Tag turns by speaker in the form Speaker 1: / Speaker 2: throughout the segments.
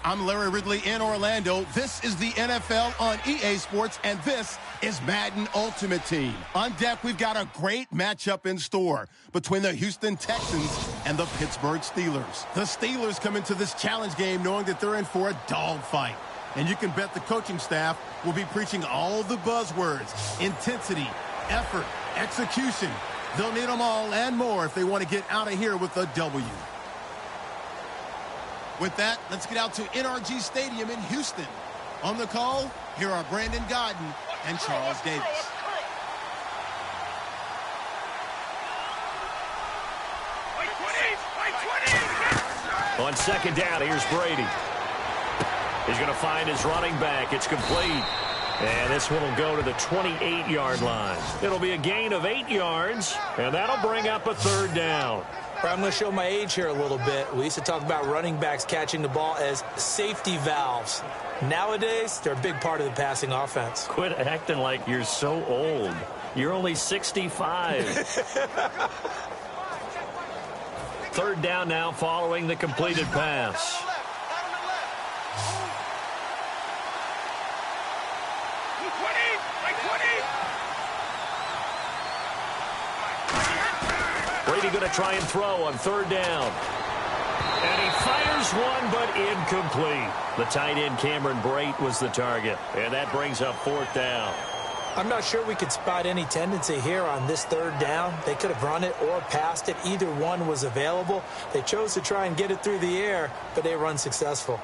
Speaker 1: I'm Larry Ridley in Orlando. This is the NFL on EA Sports, and this is Madden Ultimate Team. On deck, we've got a great matchup in store between the Houston Texans and the Pittsburgh Steelers. The Steelers come into this challenge game knowing that they're in for a dogfight. And you can bet the coaching staff will be preaching all the buzzwords: intensity, effort, execution. They'll need them all and more if they want to get out of here with a W. With that, let's get out to NRG Stadium in Houston. On the call, here are Brandon Godden and Charles Davis.
Speaker 2: On second down, here's Brady. He's going to find his running back. It's complete. And this one will go to the 28-yard line. It'll be a gain of 8 yards, and that'll bring up a third down.
Speaker 3: I'm going to show my age here a little bit. We used to talk about running backs catching the ball as safety valves. Nowadays, they're a big part of the passing offense.
Speaker 2: Quit acting like you're so old. You're only 65. Third down now following the completed pass. Brady going to try and throw on third down. And he fires one, but incomplete. The tight end, Cameron Brate, was the target. And that brings up fourth down.
Speaker 3: I'm not sure we could spot any tendency here on this third down. They could have run it or passed it. Either one was available. They chose to try and get it through the air, but they were unsuccessful.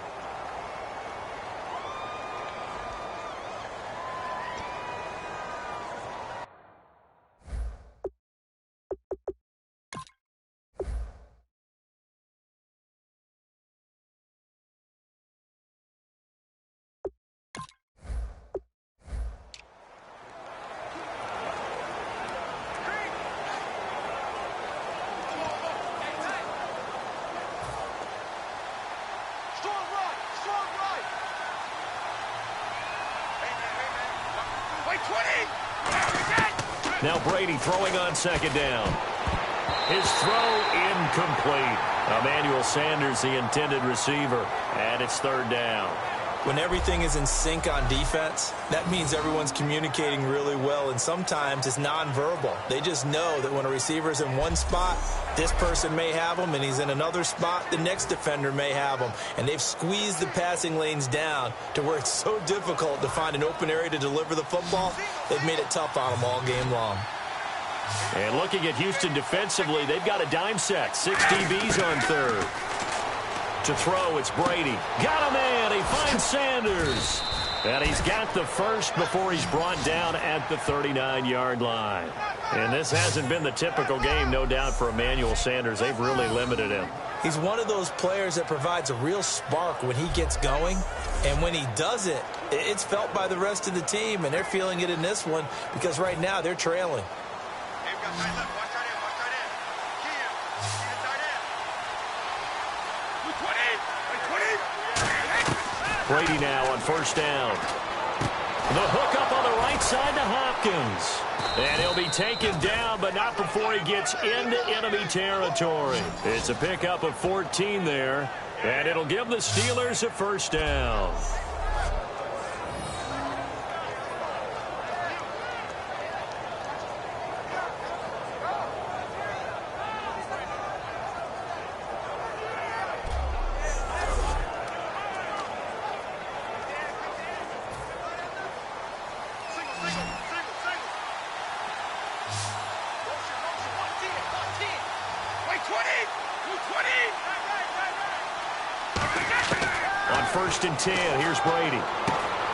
Speaker 2: Now Brady throwing on second down. His throw incomplete. Emmanuel Sanders, the intended receiver, and it's third down.
Speaker 3: When everything is in sync on defense, that means everyone's communicating really well, and sometimes it's nonverbal. They just know that when a receiver's in one spot, this person may have him, and he's in another spot, the next defender may have him. And they've squeezed the passing lanes down to where it's so difficult to find an open area to deliver the football. They've made it tough on them all game long.
Speaker 2: And looking at Houston defensively, they've got a dime set. 6 DBs on third. To throw, it's Brady. Got a man. He finds Sanders. And he's got the first before he's brought down at the 39-yard line. And this hasn't been the typical game, no doubt, for Emmanuel Sanders. They've really limited him.
Speaker 3: He's one of those players that provides a real spark when he gets going. And when he does it, it's felt by the rest of the team, and they're feeling it in this one because right now they're trailing.
Speaker 2: Brady now on first down. The hook up on the right side to Hopkins. And he'll be taken down, but not before he gets into enemy territory. It's a pickup of 14 there, and it'll give the Steelers a first down. On first and 10, here's Brady.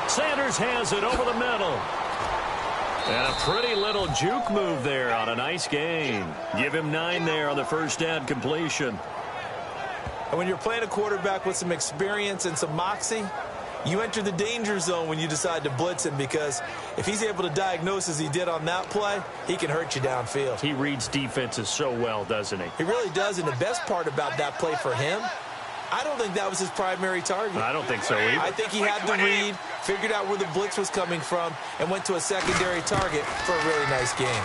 Speaker 2: Sanders has it over the middle. And a pretty little juke move there on a nice gain. Give him 9 there on the first down completion.
Speaker 3: And when you're playing a quarterback with some experience and some moxie, you enter the danger zone when you decide to blitz him, because if he's able to diagnose as he did on that play, he can hurt you downfield.
Speaker 2: He reads defenses so well, doesn't he?
Speaker 3: He really does, and the best part about that play for him, I don't think that was his primary target.
Speaker 2: I don't think so either.
Speaker 3: I think he had the read, figured out where the blitz was coming from, and went to a secondary target for a really nice game.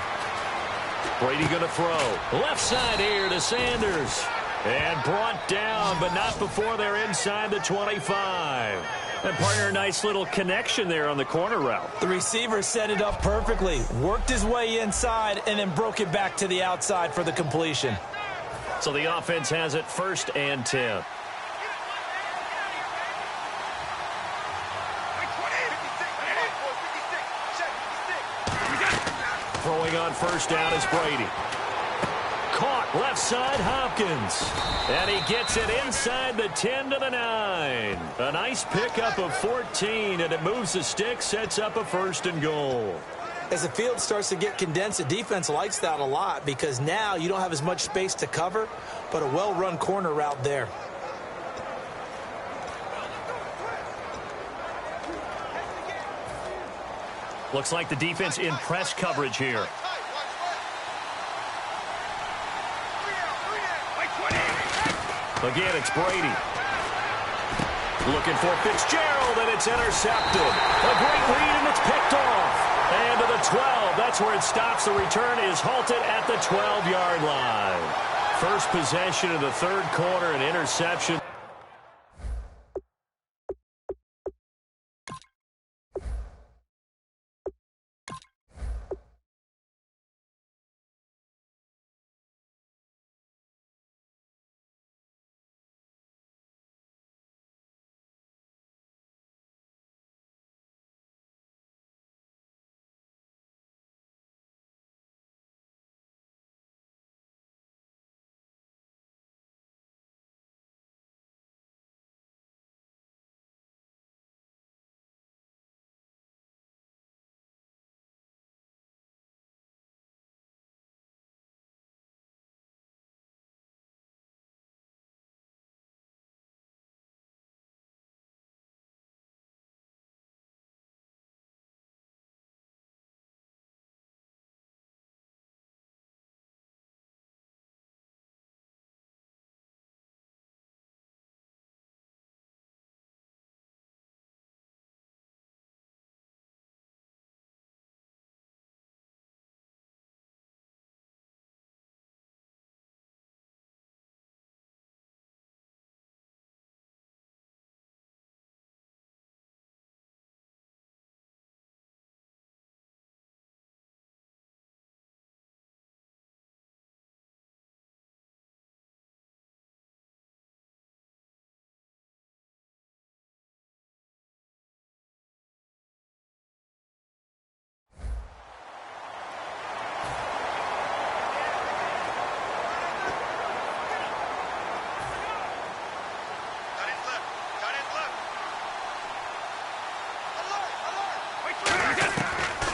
Speaker 2: Brady going to throw. Left side here to Sanders. And brought down, but not before they're inside the 25. And partner, a nice little connection there on the corner route.
Speaker 3: The receiver set it up perfectly, worked his way inside, and then broke it back to the outside for the completion.
Speaker 2: So the offense has it 1st and 10. Throwing on 1st down is Brady. Caught left side, Hopkins. And he gets it inside the 10 to the 9. A nice pickup of 14, and it moves the stick, sets up a 1st and goal.
Speaker 3: As the field starts to get condensed, the defense likes that a lot because now you don't have as much space to cover, but a well-run corner route there.
Speaker 2: Looks like the defense in press coverage here. Again, it's Brady. Looking for Fitzgerald, and it's intercepted. A great read, and it's picked off. And to the 12, that's where it stops. The return is halted at the 12-yard line. First possession of the 3rd quarter, an interception.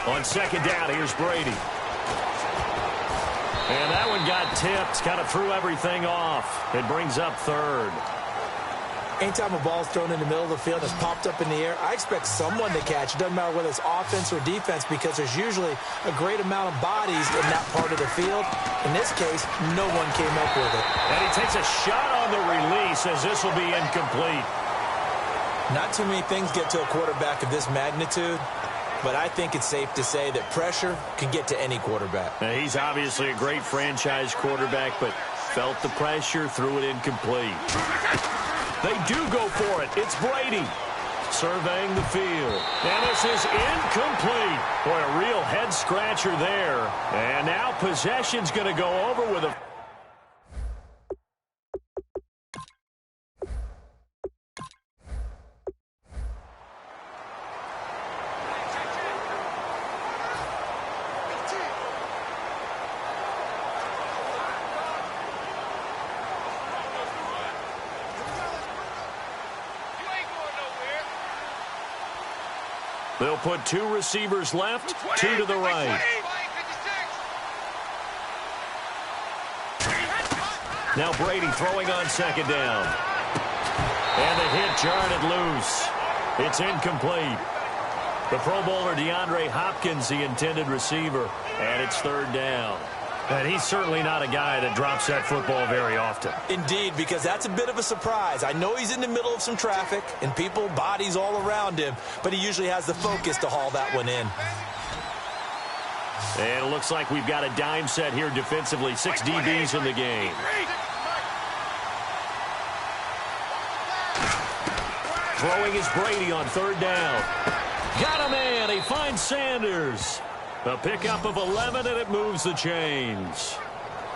Speaker 2: On 2nd down, here's Brady. And that one got tipped, kind of threw everything off. It brings up 3rd.
Speaker 3: Anytime a ball's thrown in the middle of the field, it's popped up in the air, I expect someone to catch. It doesn't matter whether it's offense or defense because there's usually a great amount of bodies in that part of the field. In this case, no one came up with it.
Speaker 2: And he takes a shot on the release as this will be incomplete.
Speaker 3: Not too many things get to a quarterback of this magnitude, but I think it's safe to say that pressure can get to any quarterback.
Speaker 2: Now, he's obviously a great franchise quarterback, but felt the pressure, threw it incomplete. They do go for it. It's Brady surveying the field. And this is incomplete. Boy, a real head-scratcher there. And now possession's going to go over with a... They'll put 2 receivers left, 2 to the right. Now Brady throwing on 2nd down. And the hit jarred it loose. It's incomplete. The Pro Bowler DeAndre Hopkins, the intended receiver, and it's 3rd down. And he's certainly not a guy that drops that football very often.
Speaker 3: Indeed, because that's a bit of a surprise. I know he's in the middle of some traffic and people, bodies all around him, but he usually has the focus to haul that one in.
Speaker 2: And it looks like we've got a dime set here defensively. 6 DBs in the game. Throwing is Brady on third down. Got a man. He finds Sanders. A pickup of 11, and it moves the chains.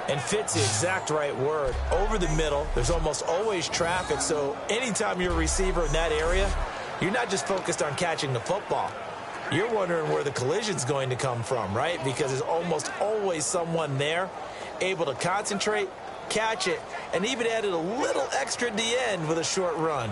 Speaker 3: And fits the exact right word. Over the middle, there's almost always traffic, so anytime you're a receiver in that area, you're not just focused on catching the football. You're wondering where the collision's going to come from, right? Because there's almost always someone there able to concentrate, catch it, and even added a little extra at the end with a short run.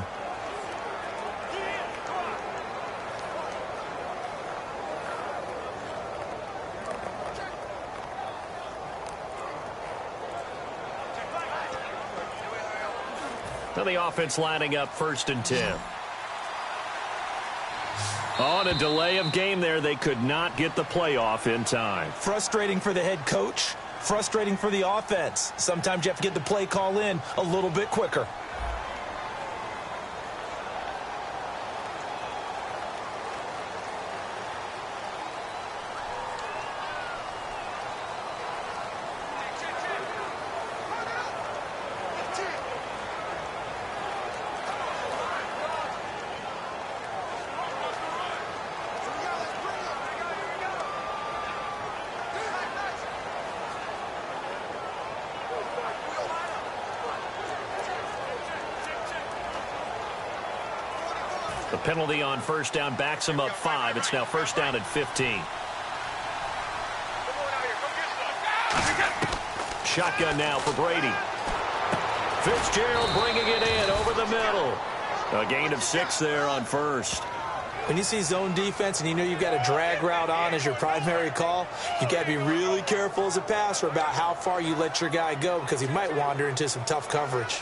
Speaker 2: Now the offense lining up 1st and 10. On a delay of game there, they could not get the playoff in time.
Speaker 3: Frustrating for the head coach, frustrating for the offense. Sometimes you have to get the play call in a little bit quicker.
Speaker 2: The penalty on 1st down backs him up 5. It's now 1st down at 15. Shotgun now for Brady. Fitzgerald bringing it in over the middle. A gain of 6 there on 1st.
Speaker 3: When you see zone defense and you know you've got a drag route on as your primary call, you've got to be really careful as a passer about how far you let your guy go because he might wander into some tough coverage.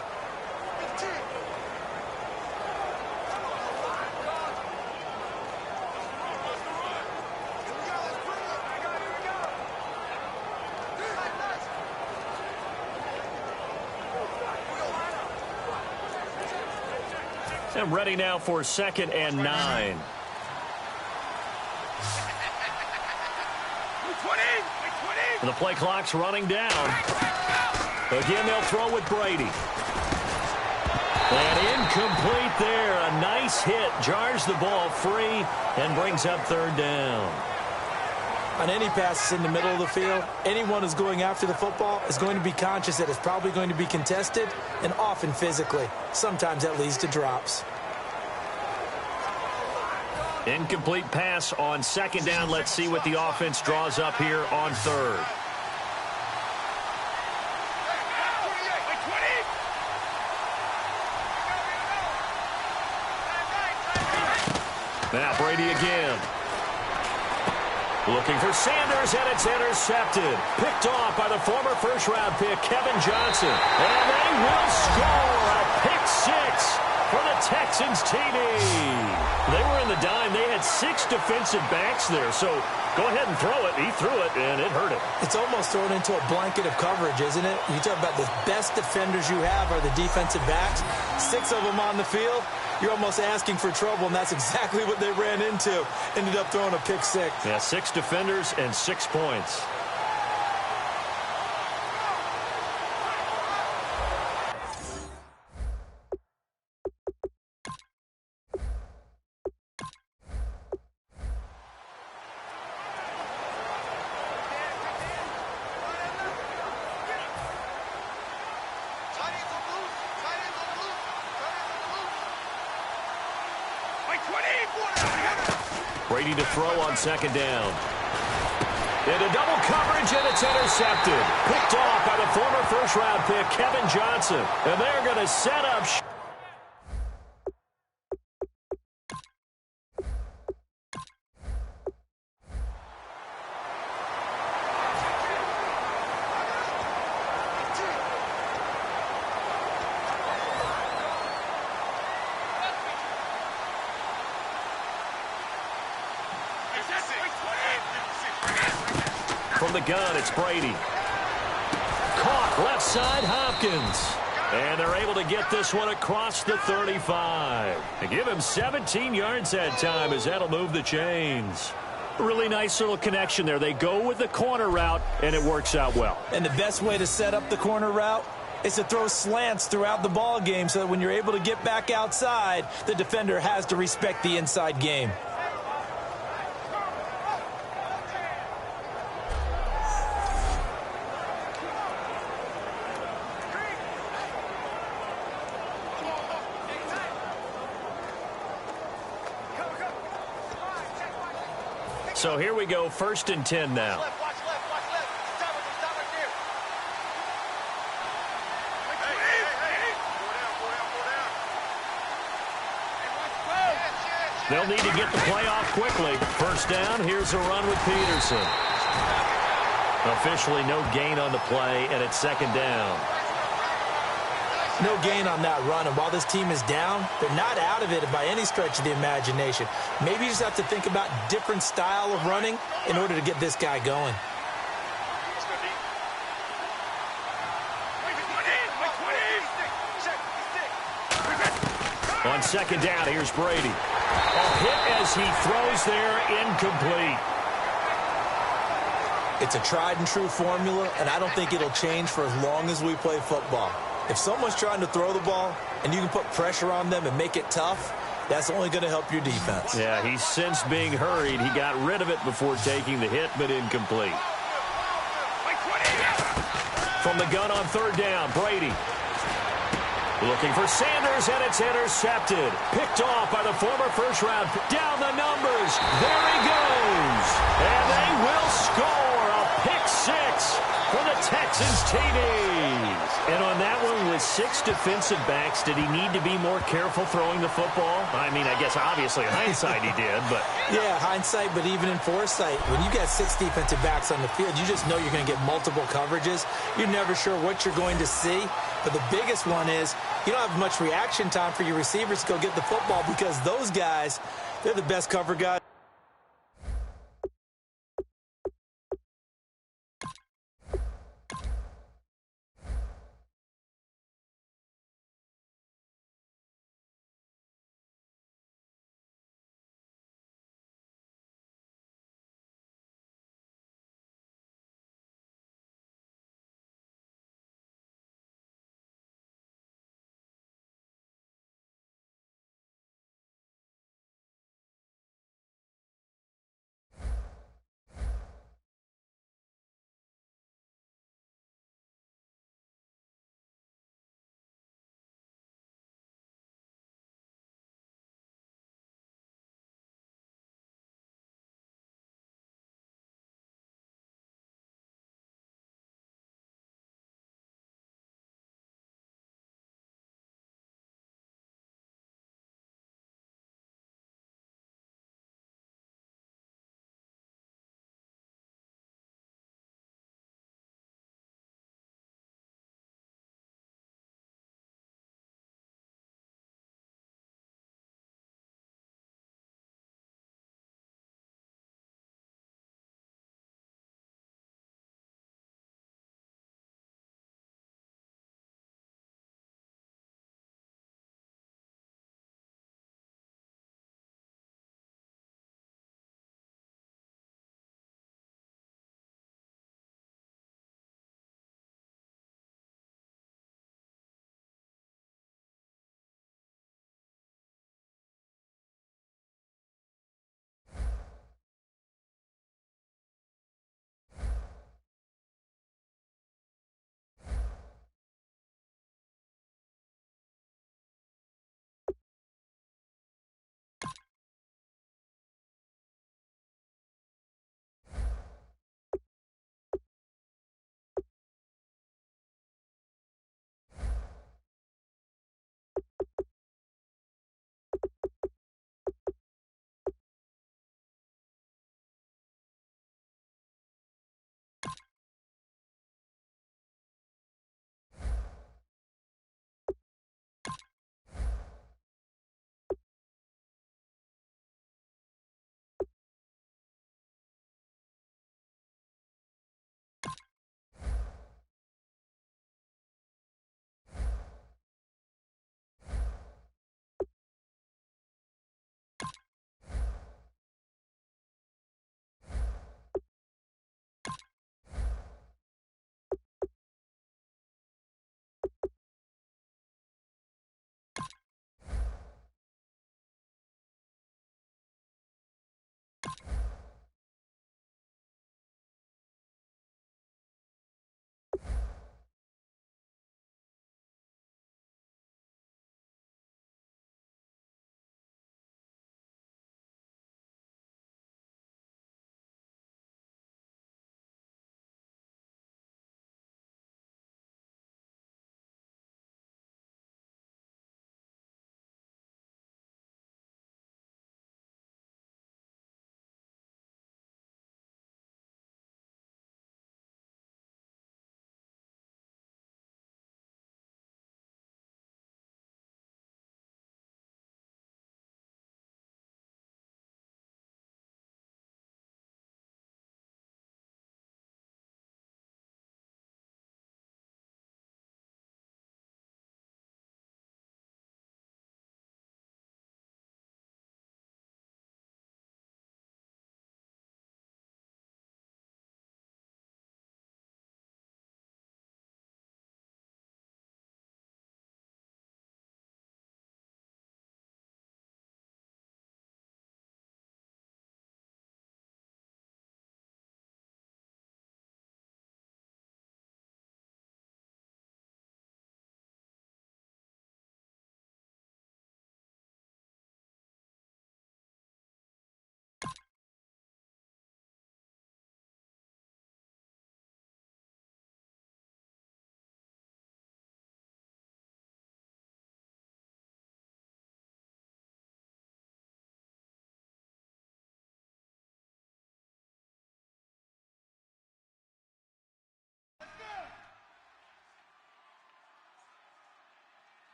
Speaker 2: And ready now for 2nd and 9. The play clock's running down. Again, they'll throw with Brady. And incomplete there. A nice hit. Jars the ball free and brings up 3rd down.
Speaker 3: On any passes in the middle of the field, anyone who's going after the football is going to be conscious that it's probably going to be contested and often physically. Sometimes that leads to drops.
Speaker 2: Incomplete pass on 2nd down. Let's see what the offense draws up here on 3rd. Now Brady again. Looking for Sanders, and it's intercepted. Picked off by the former 1st-round pick, Kevin Johnson. And they will score a pick-6 for the Texans TD. They were in the dime. They had 6 defensive backs there, so go ahead and throw it. He threw it, and it hurt him.
Speaker 3: It's almost thrown into a blanket of coverage, isn't it? You talk about the best defenders you have are the defensive backs. 6 of them on the field. You're almost asking for trouble, and that's exactly what they ran into. Ended up throwing a pick-6.
Speaker 2: Yeah, 6 defenders and 6 points. Brady to throw on 2nd down. Into double coverage, and it's intercepted. Picked off by the former 1st-round pick, Kevin Johnson. And they're going to set up. From the gun, it's Brady. Caught left side, Hopkins. And they're able to get this one across the 35. They give him 17 yards that time as that'll move the chains. Really nice little connection there. They go with the corner route, and it works out well.
Speaker 3: And the best way to set up the corner route is to throw slants throughout the ball game so that when you're able to get back outside, the defender has to respect the inside game.
Speaker 2: So here we go, 1st and 10 now. They'll need to get the play off quickly. 1st down, here's a run with Peterson. Officially no gain on the play, and it's 2nd down.
Speaker 3: No gain on that run, and while this team is down, they're not out of it by any stretch of the imagination. Maybe you just have to think about different style of running in order to get this guy going.
Speaker 2: On 2nd down, here's Brady. A hit as he throws there, incomplete.
Speaker 3: It's a tried and true formula, and I don't think it'll change for as long as we play football. If someone's trying to throw the ball and you can put pressure on them and make it tough, that's only going to help your defense.
Speaker 2: Yeah, he's since being hurried. He got rid of it before taking the hit, but incomplete. From the gun on 3rd down, Brady. Looking for Sanders, and it's intercepted. Picked off by the former first-round. Down the numbers. There he goes. And they will score a pick-6 for the Texans TD. And on that one, with 6 defensive backs, did he need to be more careful throwing the football? I mean, I guess obviously in hindsight he did, but...
Speaker 3: Yeah, hindsight, but even in foresight, when you got 6 defensive backs on the field, you just know you're going to get multiple coverages. You're never sure what you're going to see. But the biggest one is you don't have much reaction time for your receivers to go get the football because those guys, they're the best cover guys.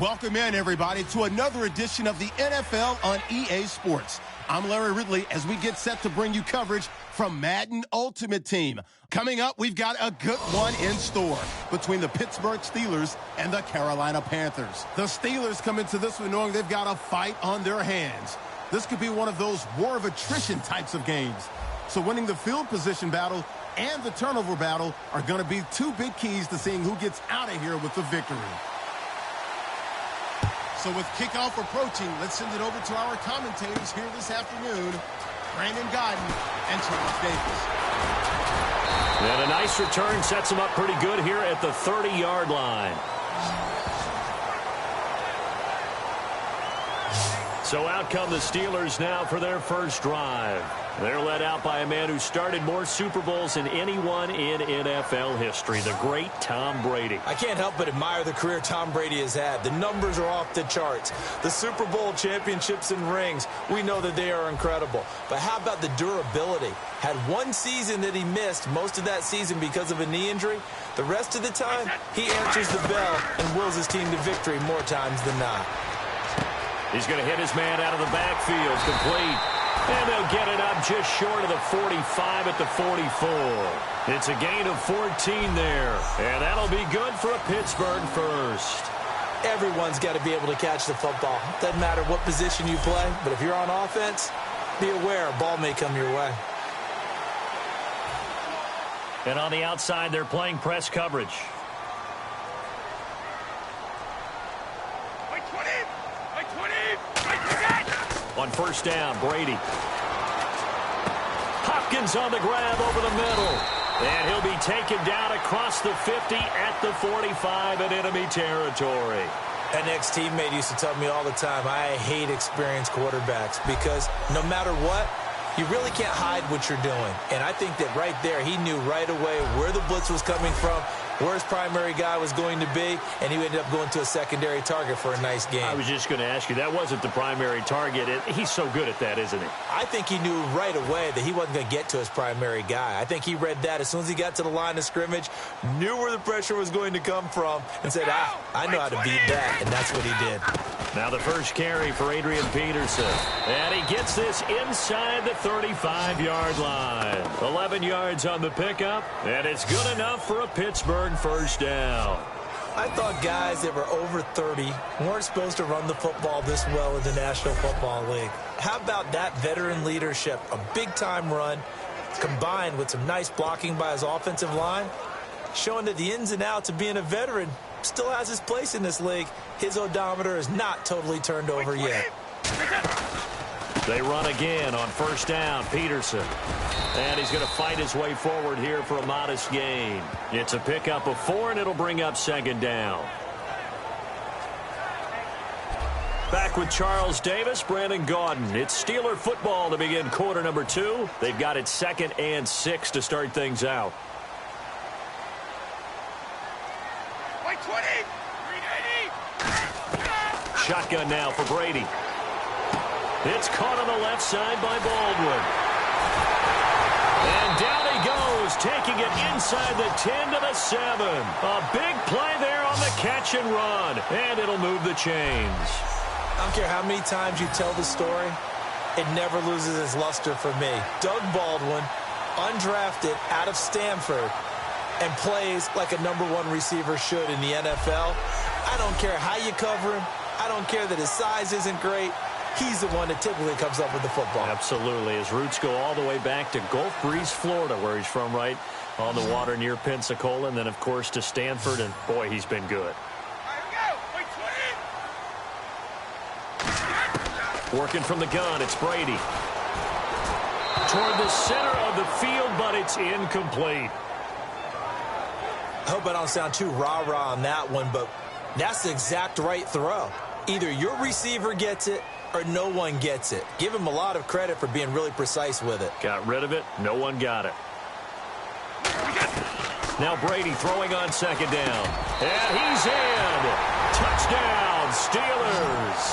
Speaker 1: Welcome in, everybody, to another edition of the NFL on EA Sports. I'm Larry Ridley as we get set to bring you coverage from Madden Ultimate Team. Coming up, we've got a good one in store between the Pittsburgh Steelers and the Carolina Panthers. The Steelers come into this one knowing they've got a fight on their hands. This could be one of those war of attrition types of games. So winning the field position battle and the turnover battle are going to be two big keys to seeing who gets out of here with the victory. So with kickoff approaching, let's send it over to our commentators here this afternoon, Brandon Godden and Charles Davis.
Speaker 2: And a nice return sets him up pretty good here at the 30-yard line. So out come the Steelers now for their first drive. They're led out by a man who started more Super Bowls than anyone in NFL history, the great Tom Brady.
Speaker 3: I can't help but admire the career Tom Brady has had. The numbers are off the charts. The Super Bowl championships and rings, we know that they are incredible. But how about the durability? Had one season that he missed, most of that season because of a knee injury. The rest of the time, he answers the bell and wills his team to victory more times than not.
Speaker 2: He's going to hit his man out of the backfield, complete. And they'll get it up just short of the 45 at the 44. It's a gain of 14 there. And that'll be good for a Pittsburgh first.
Speaker 3: Everyone's got to be able to catch the football. Doesn't matter what position you play, but if you're on offense, be aware a ball may come your way.
Speaker 2: And on the outside, they're playing press coverage. On first down, Brady. Hopkins on the grab over the middle. And he'll be taken down across the 50 at the 45 in enemy territory.
Speaker 3: An ex-teammate used to tell me all the time, I hate experienced quarterbacks because no matter what, you really can't hide what you're doing. And I think that right there, he knew right away where the blitz was coming from, where his primary guy was going to be, and he ended up going to a secondary target for a nice game.
Speaker 2: I was just going to ask you, that wasn't the primary target. He's so good at that, isn't he?
Speaker 3: I think he knew right away that he wasn't going to get to his primary guy. I think he read that as soon as he got to the line of scrimmage, knew where the pressure was going to come from, and said, I know how to beat that, and that's what he did.
Speaker 2: Now the first carry for Adrian Peterson. And he gets this inside the 35-yard line. 11 yards on the pickup, and it's good enough for a Pittsburgh first down.
Speaker 3: I thought guys that were over 30 weren't supposed to run the football this well in the National Football League. How about that veteran leadership? A big-time run combined with some nice blocking by his offensive line, showing that the ins and outs of being a veteran still has his place in this league. His odometer is not totally turned over yet.
Speaker 2: They run again on first down, Peterson. And he's going to fight his way forward here for a modest gain. It's a pickup of 4, and it'll bring up second down. Back with Charles Davis, Brandon Gaudin. It's Steeler football to begin quarter number 2. They've got it 2nd and 6 to start things out. Shotgun now for Brady. It's caught on the left side by Baldwin. And down he goes, taking it inside the 10 to the 7. A big play there on the catch and run. And it'll move the chains.
Speaker 3: I don't care how many times you tell the story, it never loses its luster for me. Doug Baldwin, undrafted out of Stanford, and plays like a #1 receiver should in the NFL. I don't care how you cover him. I don't care that his size isn't great. He's the one that typically comes up with the football.
Speaker 2: Absolutely. His roots go all the way back to Gulf Breeze, Florida, where he's from, right on the water near Pensacola, and then, of course, to Stanford, and, boy, he's been good. Working from the gun, it's Brady. Toward the center of the field, but it's incomplete.
Speaker 3: I hope I don't sound too rah-rah on that one, but that's the exact right throw. Either your receiver gets it or no one gets it. Give him a lot of credit for being really precise with it.
Speaker 2: Got rid of it. No one got it. Now Brady throwing on second down. And he's in. Touchdown, Steelers.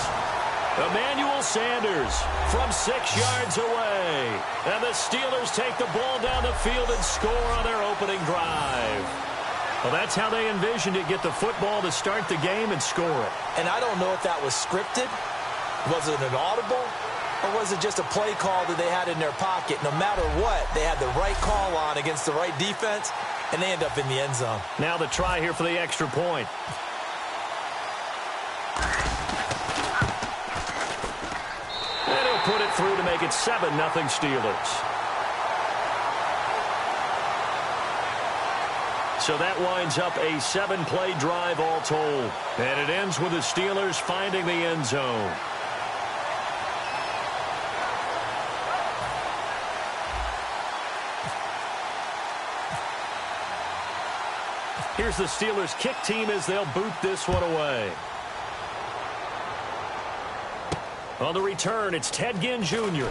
Speaker 2: Emmanuel Sanders from 6 yards away. And the Steelers take the ball down the field and score on their opening drive. Well, that's how they envisioned it, get the football to start the game and score it.
Speaker 3: And I don't know if that was scripted. Was it an audible? Or was it just a play call that they had in their pocket? No matter what, they had the right call on against the right defense, and they end up in the end zone.
Speaker 2: Now the try here for the extra point. And he'll put it through to make it 7-0 Steelers. So that winds up a 7-play drive all told. And it ends with the Steelers finding the end zone. Here's the Steelers kick team as they'll boot this one away. On the return, it's Ted Ginn Jr.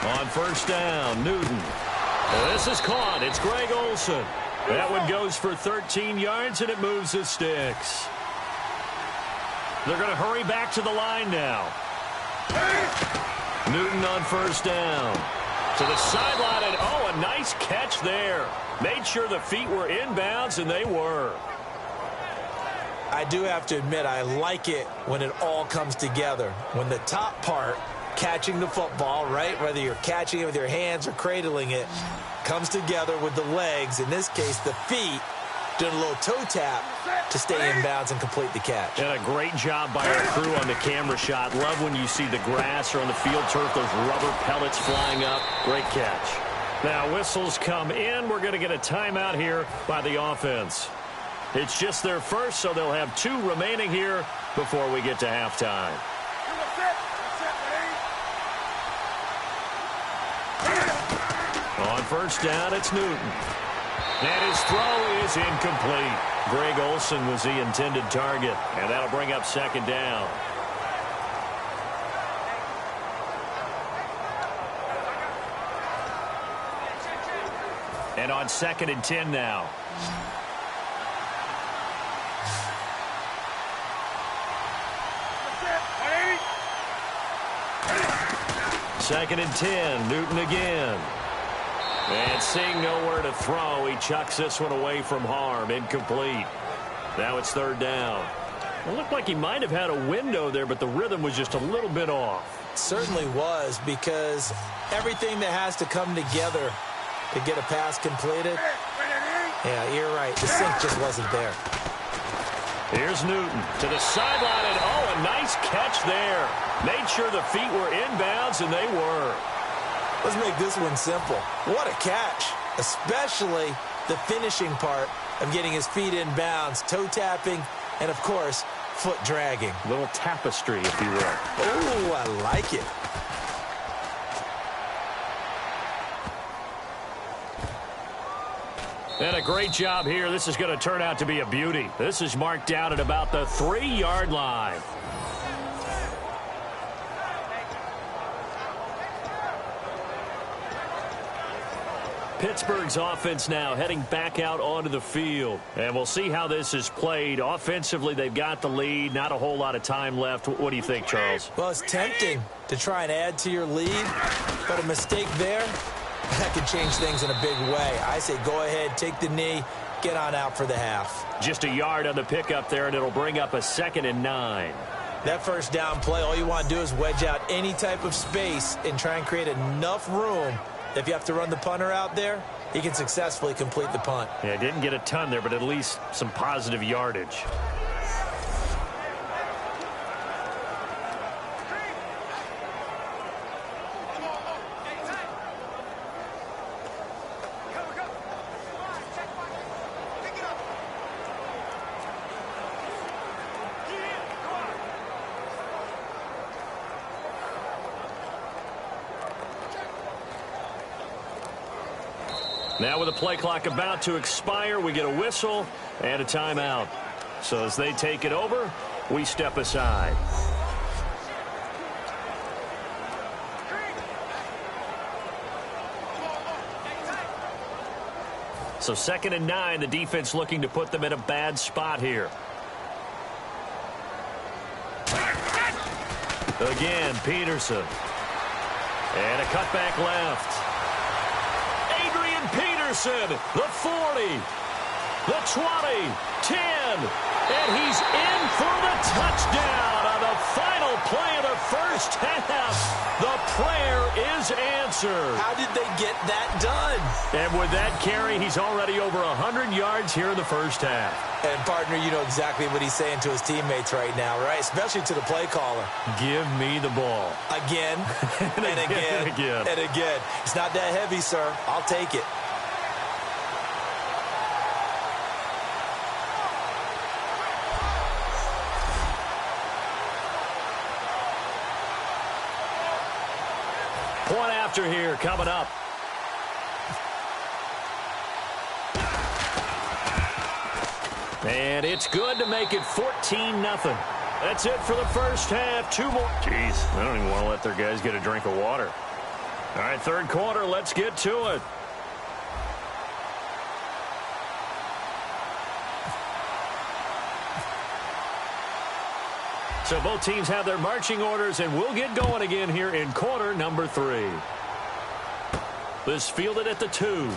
Speaker 2: On first down, Newton. This is caught. It's Greg Olsen. That one goes for 13 yards, and it moves the sticks. They're going to hurry back to the line now. Newton on first down. To the sideline, and oh, a nice catch there. Made sure the feet were inbounds, and they were.
Speaker 3: I do have to admit, I like it when it all comes together. When the top part, catching the football, right, whether you're catching it with your hands or cradling it, comes together with the legs, in this case the feet, doing a little toe tap to stay in bounds and complete the catch.
Speaker 2: And a great job by our crew on the camera shot. Love when you see the grass or on the field turf, those rubber pellets flying up. Great catch. Now whistles come in. We're going to get a timeout here by the offense. It's just their first, so they'll have 2 remaining here before we get to halftime. On first down, it's Newton. And his throw is incomplete. Greg Olsen was the intended target, and that'll bring up second down. And on 2nd and 10 now. Second and 10, Newton again. And seeing nowhere to throw, he chucks this one away from harm. Incomplete. Now it's 3rd down. It looked like he might have had a window there, but the rhythm was just a little bit off.
Speaker 3: It certainly was, because everything that has to come together to get a pass completed, yeah, you're right. The sync just wasn't there.
Speaker 2: Here's Newton to the sideline, and oh, a nice catch there. Made sure the feet were inbounds, and they were.
Speaker 3: Let's make this one simple. What a catch, especially the finishing part of getting his feet in bounds, toe tapping, and, of course, foot dragging.
Speaker 2: A little tapestry, if you will.
Speaker 3: Oh, I like it.
Speaker 2: And a great job here. This is going to turn out to be a beauty. This is marked down at about the 3-yard line. Pittsburgh's offense now heading back out onto the field. And we'll see how this is played. Offensively, they've got the lead. Not a whole lot of time left. What do you think, Charles?
Speaker 3: Well, it's tempting to try and add to your lead, but a mistake there, that could change things in a big way. I say go ahead, take the knee, get on out for the half.
Speaker 2: Just a yard on the pickup there, and it'll bring up a 2nd and 9.
Speaker 3: That first down play, all you want to do is wedge out any type of space and try and create enough room. If you have to run the punter out there, he can successfully complete the punt.
Speaker 2: Yeah, didn't get a ton there, but at least some positive yardage. Now with the play clock about to expire, we get a whistle and a timeout. So as they take it over, we step aside. So 2nd and 9, the defense looking to put them in a bad spot here. Again, Peterson. And a cutback left. Adrian Peterson, the 40, the 20, 10, and he's in for the touchdown on the final play of the first half. The prayer is answered.
Speaker 3: How did they get that done?
Speaker 2: And with that carry, he's already over 100 yards here in the first half.
Speaker 3: And, partner, you know exactly what he's saying to his teammates right now, right? Especially to the play caller.
Speaker 2: Give me the ball.
Speaker 3: Again, and again, and again. It's not that heavy, sir. I'll take it.
Speaker 2: Point after here coming up. And it's good to make it 14-0. That's it for the first half. 2 more. Jeez, I don't even want to let their guys get a drink of water. All right, third quarter, let's get to it. So both teams have their marching orders, and we'll get going again here in quarter number 3. This fielded at the 2.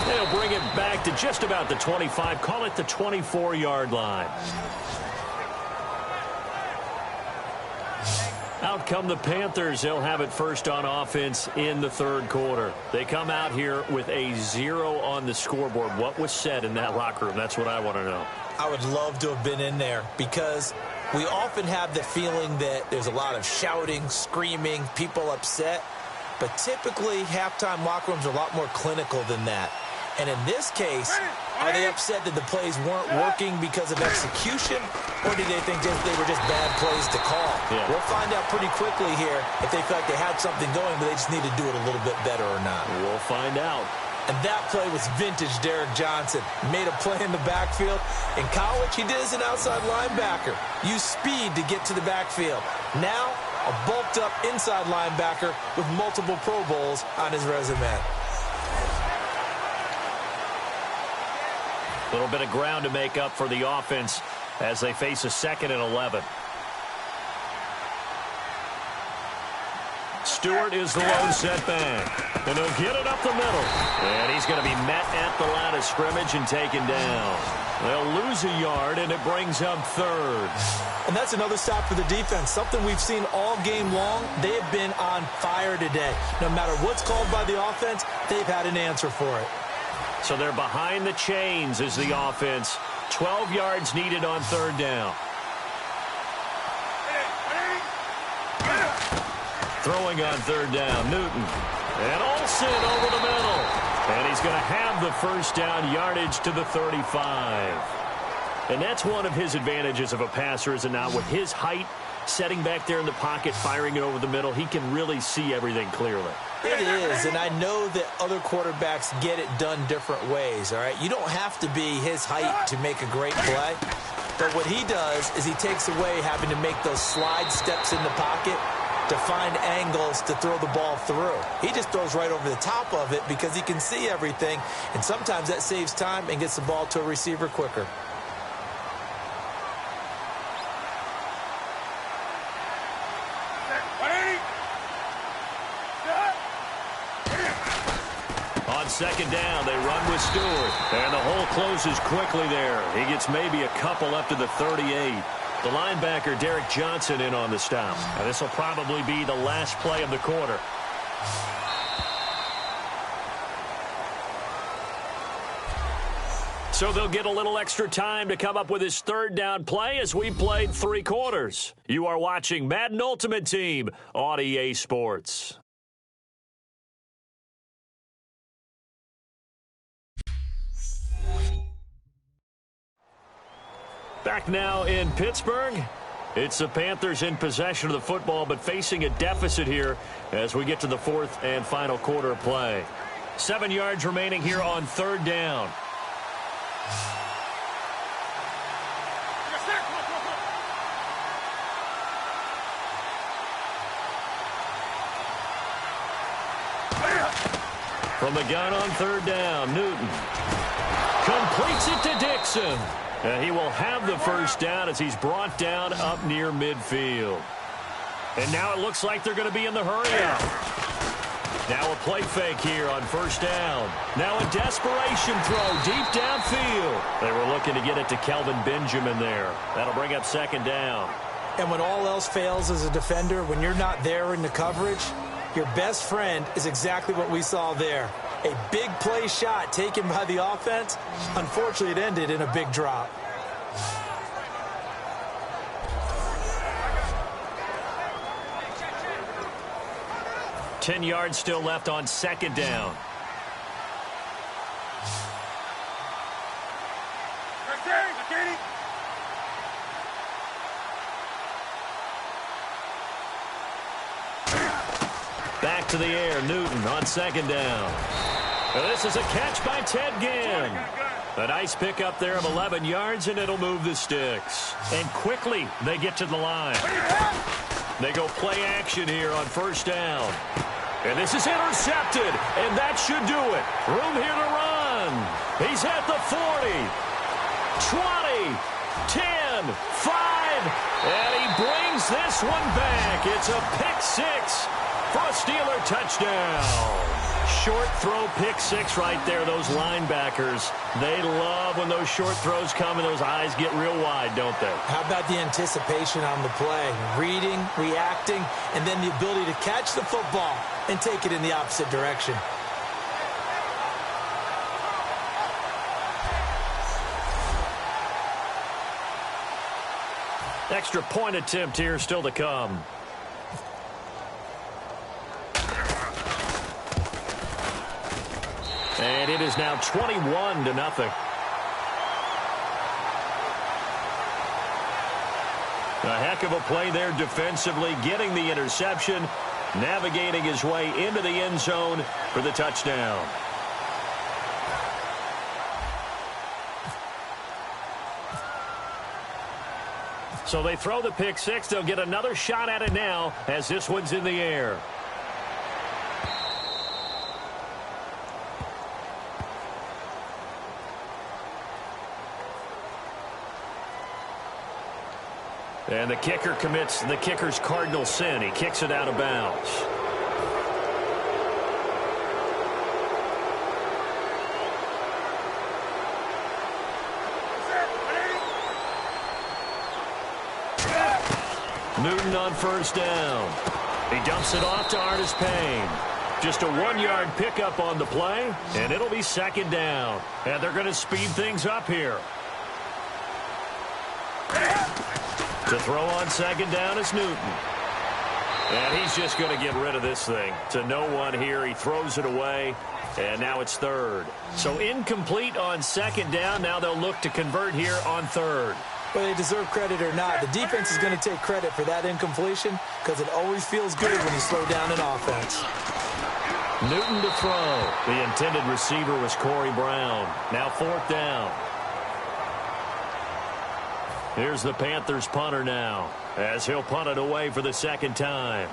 Speaker 2: They'll bring it back to just about the 25, call it the 24-yard line. Out come the Panthers. They'll have it first on offense in the third quarter. They come out here with a 0 on the scoreboard. What was said in that locker room? That's what I want to know.
Speaker 3: I would love to have been in there because we often have the feeling that there's a lot of shouting, screaming, people upset. But typically, halftime locker rooms are a lot more clinical than that. And in this case, are they upset that the plays weren't working because of execution, or do they think they were just bad plays to call?
Speaker 2: Yeah.
Speaker 3: We'll find out pretty quickly here if they feel like they had something going, but they just need to do it a little bit better or not.
Speaker 2: We'll find out.
Speaker 3: And that play was vintage Derek Johnson. Made a play in the backfield. In college, he did as an outside linebacker. Used speed to get to the backfield. Now, a bulked-up inside linebacker with multiple Pro Bowls on his resume.
Speaker 2: A little bit of ground to make up for the offense as they face a 2nd and 11. Stewart is the lone setback. And he'll get it up the middle. And he's going to be met at the line of scrimmage and taken down. They'll lose a yard, and it brings up 3rd.
Speaker 3: And that's another stop for the defense. Something we've seen all game long. They have been on fire today. No matter what's called by the offense, they've had an answer for it.
Speaker 2: So they're behind the chains as the offense. 12 yards needed on 3rd down. Throwing on 3rd down, Newton. And Olsen over the middle. And he's going to have the first down, yardage to the 35. And that's one of his advantages of a passer, is it not? With his height, setting back there in the pocket, firing it over the middle, he can really see everything clearly.
Speaker 3: It is, and I know that other quarterbacks get it done different ways, all right? You don't have to be his height to make a great play. But what he does is he takes away having to make those slide steps in the pocket to find angles to throw the ball through. He just throws right over the top of it because he can see everything, and sometimes that saves time and gets the ball to a receiver quicker.
Speaker 2: On 2nd down, they run with Stewart. And the hole closes quickly there. He gets maybe a couple up to the 38. The linebacker, Derek Johnson, in on the stop. And this will probably be the last play of the quarter. So they'll get a little extra time to come up with his 3rd down play as we played 3 quarters. You are watching Madden Ultimate Team on EA Sports. Back now in Pittsburgh. It's the Panthers in possession of the football, but facing a deficit here as we get to the 4th and final quarter of play. 7 yards remaining here on 3rd down. From the gun on third down, Newton completes it to Dixon. He will have the first down as he's brought down up near midfield. And now it looks like they're going to be in the hurry-up. Now a play fake here on first down. Now a desperation throw deep downfield. They were looking to get it to Kelvin Benjamin there. That'll bring up second down.
Speaker 3: And when all else fails as a defender, when you're not there in the coverage, your best friend is exactly what we saw there. A big play shot taken by the offense. Unfortunately, it ended in a big drop.
Speaker 2: Ten yards still left on second down. Back to the air, Newton on second down. This is a catch by Ted Ginn. A nice pickup there of 11 yards, and it'll move the sticks. And quickly, they get to the line. They go play action here on first down. And this is intercepted, and that should do it. Room here to run. He's at the 40, 20, 10, 5, and he brings this one back. It's a pick six for a Steeler touchdown. Short throw pick six right there. Those linebackers, they love when those short throws come and those eyes get real wide, don't they?
Speaker 3: How about the anticipation on the play? Reading, reacting, and then the ability to catch the football and take it in the opposite direction.
Speaker 2: Extra point attempt here still to come. And it is now 21-0. A heck of a play there defensively, getting the interception, navigating his way into the end zone for the touchdown. So they throw the pick six. They'll get another shot at it now as this one's in the air. And the kicker commits the kicker's cardinal sin. He kicks it out of bounds. Newton on first down. He dumps it off to Artis Payne. Just a 1-yard pickup on the play, and it'll be second down. And they're going to speed things up here. To throw on second down is Newton. And he's just going to get rid of this thing. To no one here. He throws it away. And now it's third. So incomplete on second down. Now they'll look to convert here on third.
Speaker 3: Whether they deserve credit or not, the defense is going to take credit for that incompletion because it always feels good when you slow down an offense.
Speaker 2: Newton to throw. The intended receiver was Corey Brown. Now fourth down. Here's the Panthers punter now as he'll punt it away for the second time.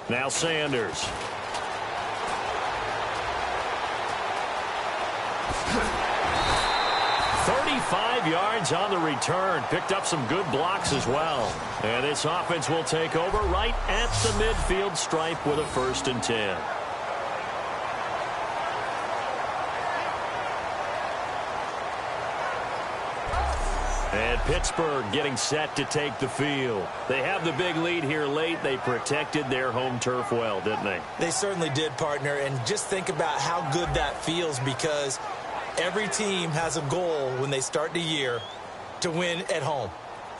Speaker 2: Now Sanders. Yards on the return. Picked up some good blocks as well. And this offense will take over right at the midfield stripe with a 1st and 10. And Pittsburgh getting set to take the field. They have the big lead here late. They protected their home turf well, didn't they?
Speaker 3: They certainly did, partner. And just think about how good that feels because every team has a goal when they start the year to win at home.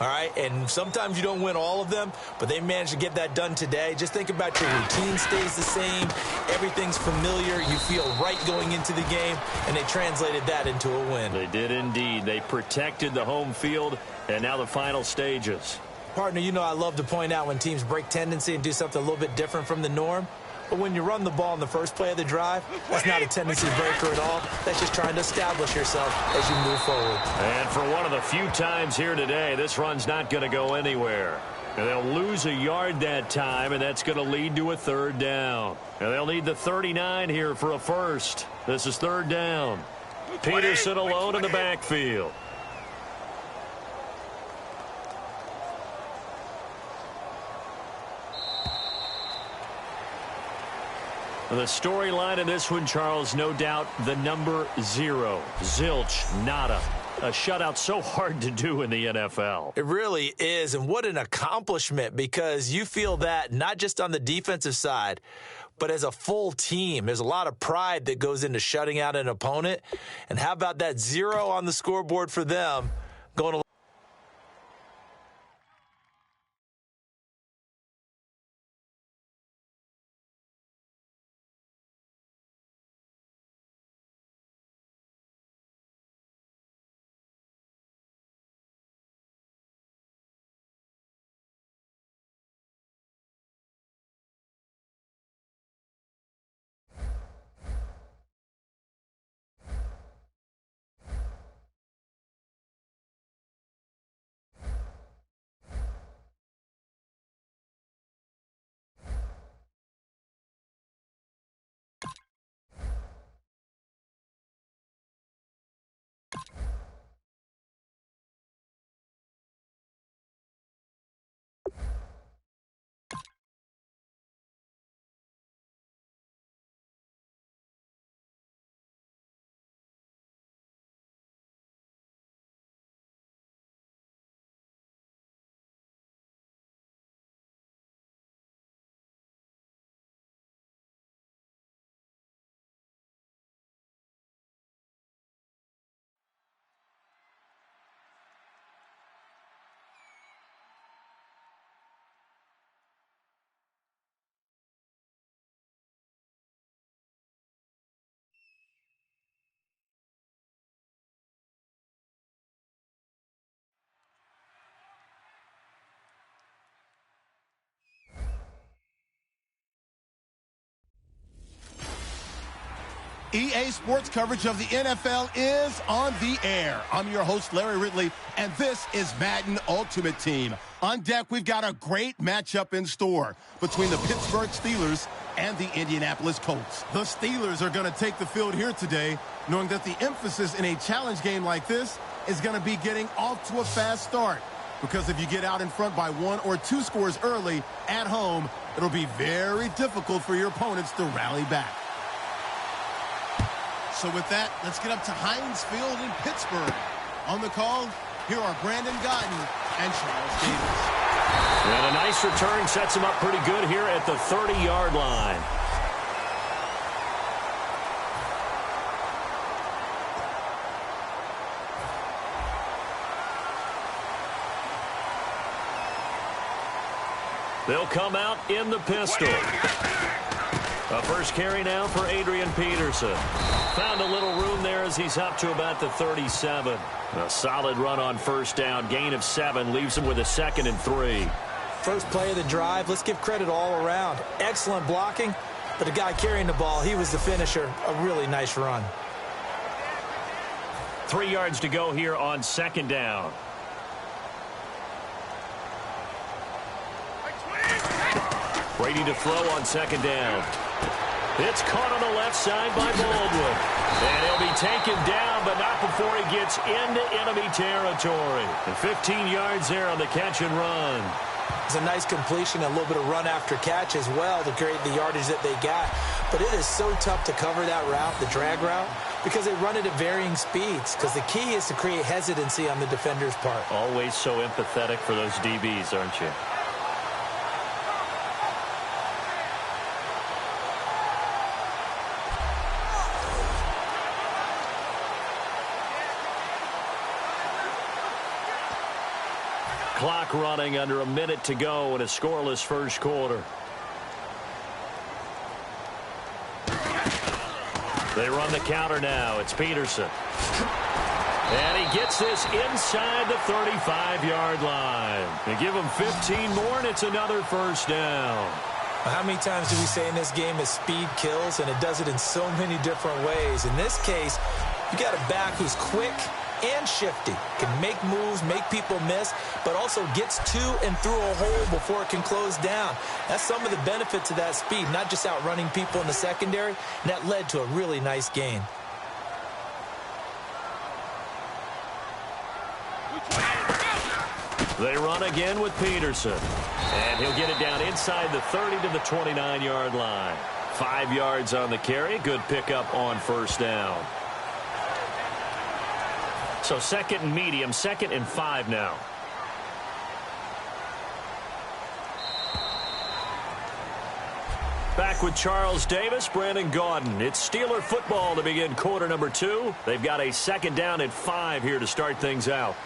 Speaker 3: All right, and sometimes you don't win all of them, but they managed to get that done today. Just think about your routine stays the same. Everything's familiar. You feel right going into the game, and they translated that into a win.
Speaker 2: They did indeed. They protected the home field, and now the final stages.
Speaker 3: Partner, you know I love to point out when teams break tendency and do something a little bit different from the norm. But when you run the ball in the first play of the drive, that's not a tendency breaker at all. That's just trying to establish yourself as you move forward.
Speaker 2: And for one of the few times here today, this run's not going to go anywhere. And they'll lose a yard that time, and that's going to lead to a third down. And they'll need the 39 here for a first. This is third down. Peterson alone in the backfield. The storyline in this one, Charles, no doubt the number 0. Zilch, nada. A shutout so hard to do in the NFL.
Speaker 3: It really is, and what an accomplishment, because you feel that not just on the defensive side, but as a full team. There's a lot of pride that goes into shutting out an opponent. And how about that 0 on the scoreboard for them going to
Speaker 1: EA Sports coverage of the NFL is on the air. I'm your host, Larry Ridley, and this is Madden Ultimate Team. On deck, we've got a great matchup in store between the Pittsburgh Steelers and the Indianapolis Colts. The Steelers are going to take the field here today, knowing that the emphasis in a challenge game like this is going to be getting off to a fast start. Because if you get out in front by 1 or 2 scores early at home, it'll be very difficult for your opponents to rally back. So with that, let's get up to Heinz Field in Pittsburgh. On the call, here are Brandon Gotton and Charles Davis.
Speaker 2: And a nice return sets him up pretty good here at the 30-yard line. They'll come out in the pistol. A first carry now for Adrian Peterson. Found a little room there as he's up to about the 37. A solid run on first down. Gain of 7 leaves him with a 2nd and 3.
Speaker 3: First play of the drive, let's give credit all around. Excellent blocking, but the guy carrying the ball, he was the finisher. A really nice run.
Speaker 2: 3 yards to go here on 2nd down. Brady to throw on 2nd down. It's caught on the left side by Baldwin. And he'll be taken down, but not before he gets into enemy territory. And 15 yards there on the catch and run.
Speaker 3: It's a nice completion, a little bit of run after catch as well to create the yardage that they got. But it is so tough to cover that route, the drag route, because they run it at varying speeds. Because the key is to create hesitancy on the defender's part.
Speaker 2: Always so empathetic for those DBs, aren't you? Clock running, under a minute to go in a scoreless first quarter. They run the counter now. It's Peterson. And he gets this inside the 35-yard line. They give him 15 more, and it's another first down.
Speaker 3: How many times do we say in this game that speed kills, and it does it in so many different ways? In this case, you got a back who's quick and shifty, can make moves, make people miss, but also gets to and through a hole before it can close down. That's some of the benefits of that speed, not just outrunning people in the secondary, and that led to a really nice gain.
Speaker 2: They run again with Peterson. And he'll get it down inside the 30 to the 29-yard line. 5 yards on the carry. Good pickup on first down. So second and medium, 2nd and 5 now. Back with Charles Davis, Brandon Gaudin. It's Steeler football to begin quarter number 2. They've got a 2nd down and 5 here to start things out.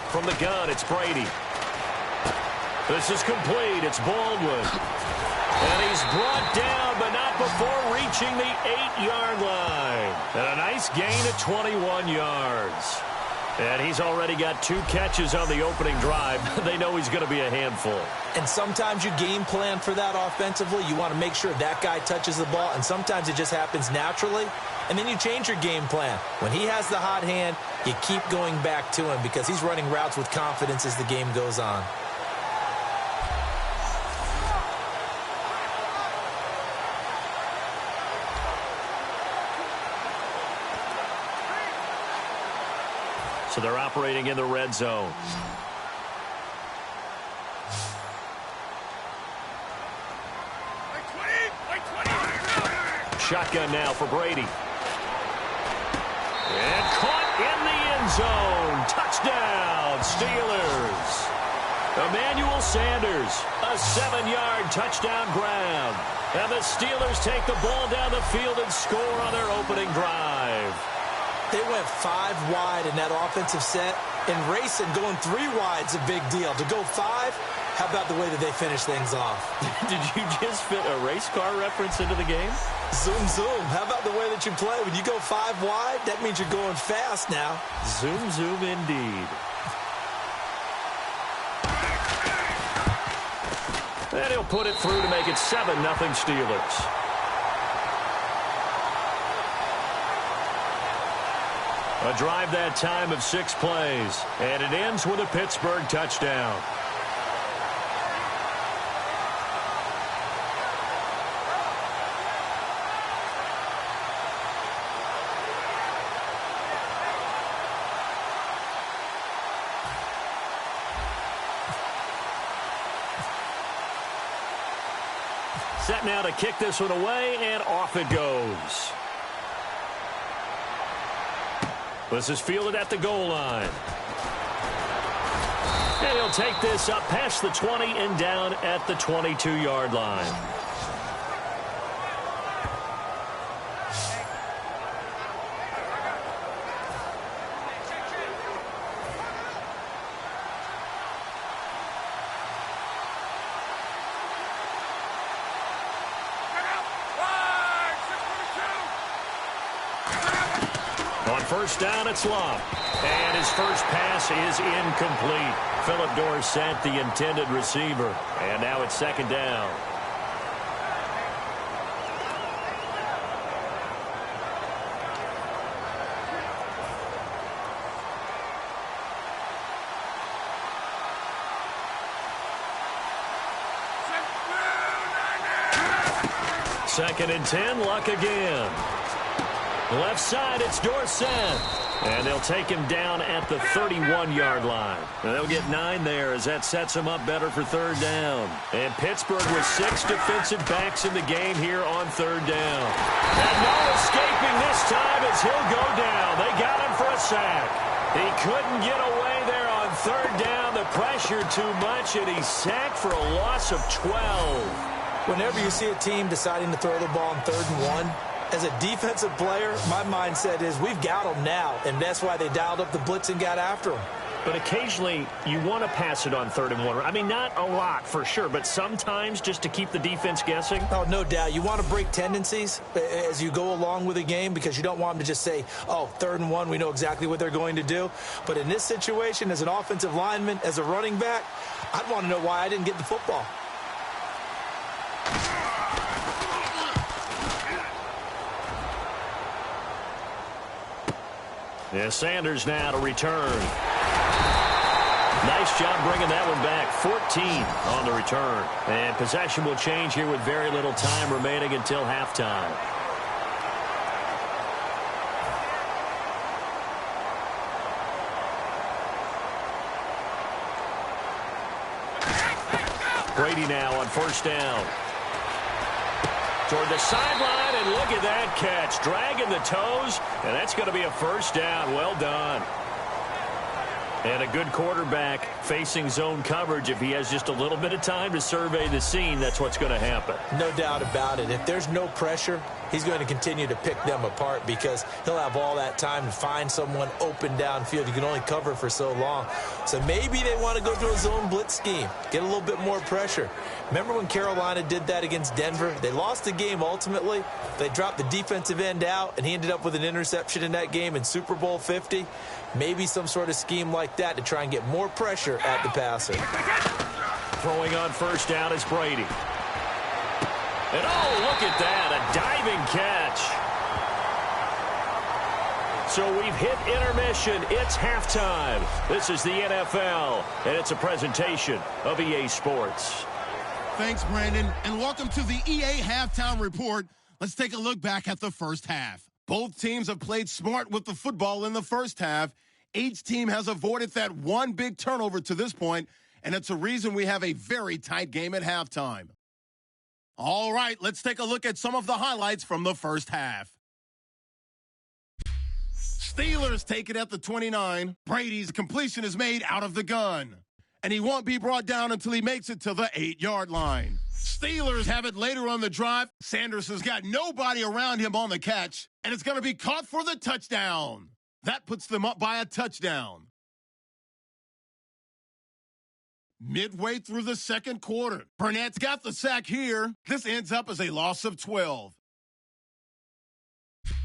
Speaker 2: From the gun, it's Brady. This is complete. It's Baldwin. And he's brought down, but not before reaching the 8-yard line. And a nice gain at 21 yards. And he's already got 2 catches on the opening drive. They know he's going to be a handful.
Speaker 3: And sometimes you game plan for that offensively. You want to make sure that guy touches the ball, and sometimes it just happens naturally. And then you change your game plan. When he has the hot hand, you keep going back to him because he's running routes with confidence as the game goes on.
Speaker 2: So they're operating in the red zone. Shotgun now for Brady. And caught in the end zone. Touchdown, Steelers. Emmanuel Sanders, a 7-yard touchdown grab. And the Steelers take the ball down the field and score on their opening drive.
Speaker 3: They went 5 wide in that offensive set, and racing going 3 wide's a big deal. To go 5, how about the way that they finish things off?
Speaker 2: Did you just fit a race car reference into the game?
Speaker 3: Zoom, zoom. How about the way that you play? When you go 5 wide, that means you're going fast now.
Speaker 2: Zoom, zoom indeed. And he'll put it through to make it 7-0 Steelers. A drive that time of 6 plays, and it ends with a Pittsburgh touchdown. Set now to kick this one away, and off it goes. This is fielded at the goal line. And he'll take this up past the 20 and down at the 22-yard line. First down, it's Love. And his first pass is incomplete. Philip Dorsett, the intended receiver. And now it's 2nd down. Second and 10, Luck again. Left side, it's Dorsett. And they'll take him down at the 31-yard line. And they'll get 9 there as that sets him up better for 3rd down. And Pittsburgh with 6 defensive backs in the game here on 3rd down. And no escaping this time as he'll go down. They got him for a sack. He couldn't get away there on 3rd down. The pressure too much, and he's sacked for a loss of 12.
Speaker 3: Whenever you see a team deciding to throw the ball on 3rd and 1, as a defensive player, my mindset is we've got them now, and that's why they dialed up the blitz and got after them.
Speaker 2: But occasionally, you want to pass it on 3rd and 1. I mean, not a lot for sure, but sometimes just to keep the defense guessing.
Speaker 3: Oh, no doubt. You want to break tendencies as you go along with a game because you don't want them to just say, oh, 3rd and 1, we know exactly what they're going to do. But in this situation, as an offensive lineman, as a running back, I'd want to know why I didn't get the football.
Speaker 2: Yeah, Sanders now to return. Nice job bringing that one back. 14 on the return. And possession will change here with very little time remaining until halftime. Brady now on 1st down. Toward the sideline, and look at that catch. Dragging the toes, and that's going to be a 1st down. Well done. And a good quarterback facing zone coverage. If he has just a little bit of time to survey the scene, that's what's going to happen.
Speaker 3: No doubt about it. If there's no pressure, he's going to continue to pick them apart because he'll have all that time to find someone open downfield. You can only cover for so long. So maybe they want to go to a zone blitz scheme, get a little bit more pressure. Remember when Carolina did that against Denver? They lost the game ultimately. They dropped the defensive end out, and he ended up with an interception in that game in Super Bowl 50. Maybe some sort of scheme like that to try and get more pressure at the passer.
Speaker 2: Throwing on 1st down is Brady. And oh, look at that, a diving catch. So we've hit intermission. It's halftime. This is the NFL, and it's a presentation of EA Sports.
Speaker 1: Thanks, Brandon, and welcome to the EA Halftime Report. Let's take a look back at the first half. Both teams have played smart with the football in the first half. Each team has avoided that one big turnover to this point, and it's a reason we have a very tight game at halftime. All right, let's take a look at some of the highlights from the first half. Steelers take it at the 29. Brady's completion is made out of the gun, and he won't be brought down until he makes it to the 8-yard line. Steelers have it later on the drive. Sanders has got nobody around him on the catch, and it's going to be caught for the touchdown. That puts them up by a touchdown. Midway through the second quarter, Burnett's got the sack here. This ends up as a loss of 12.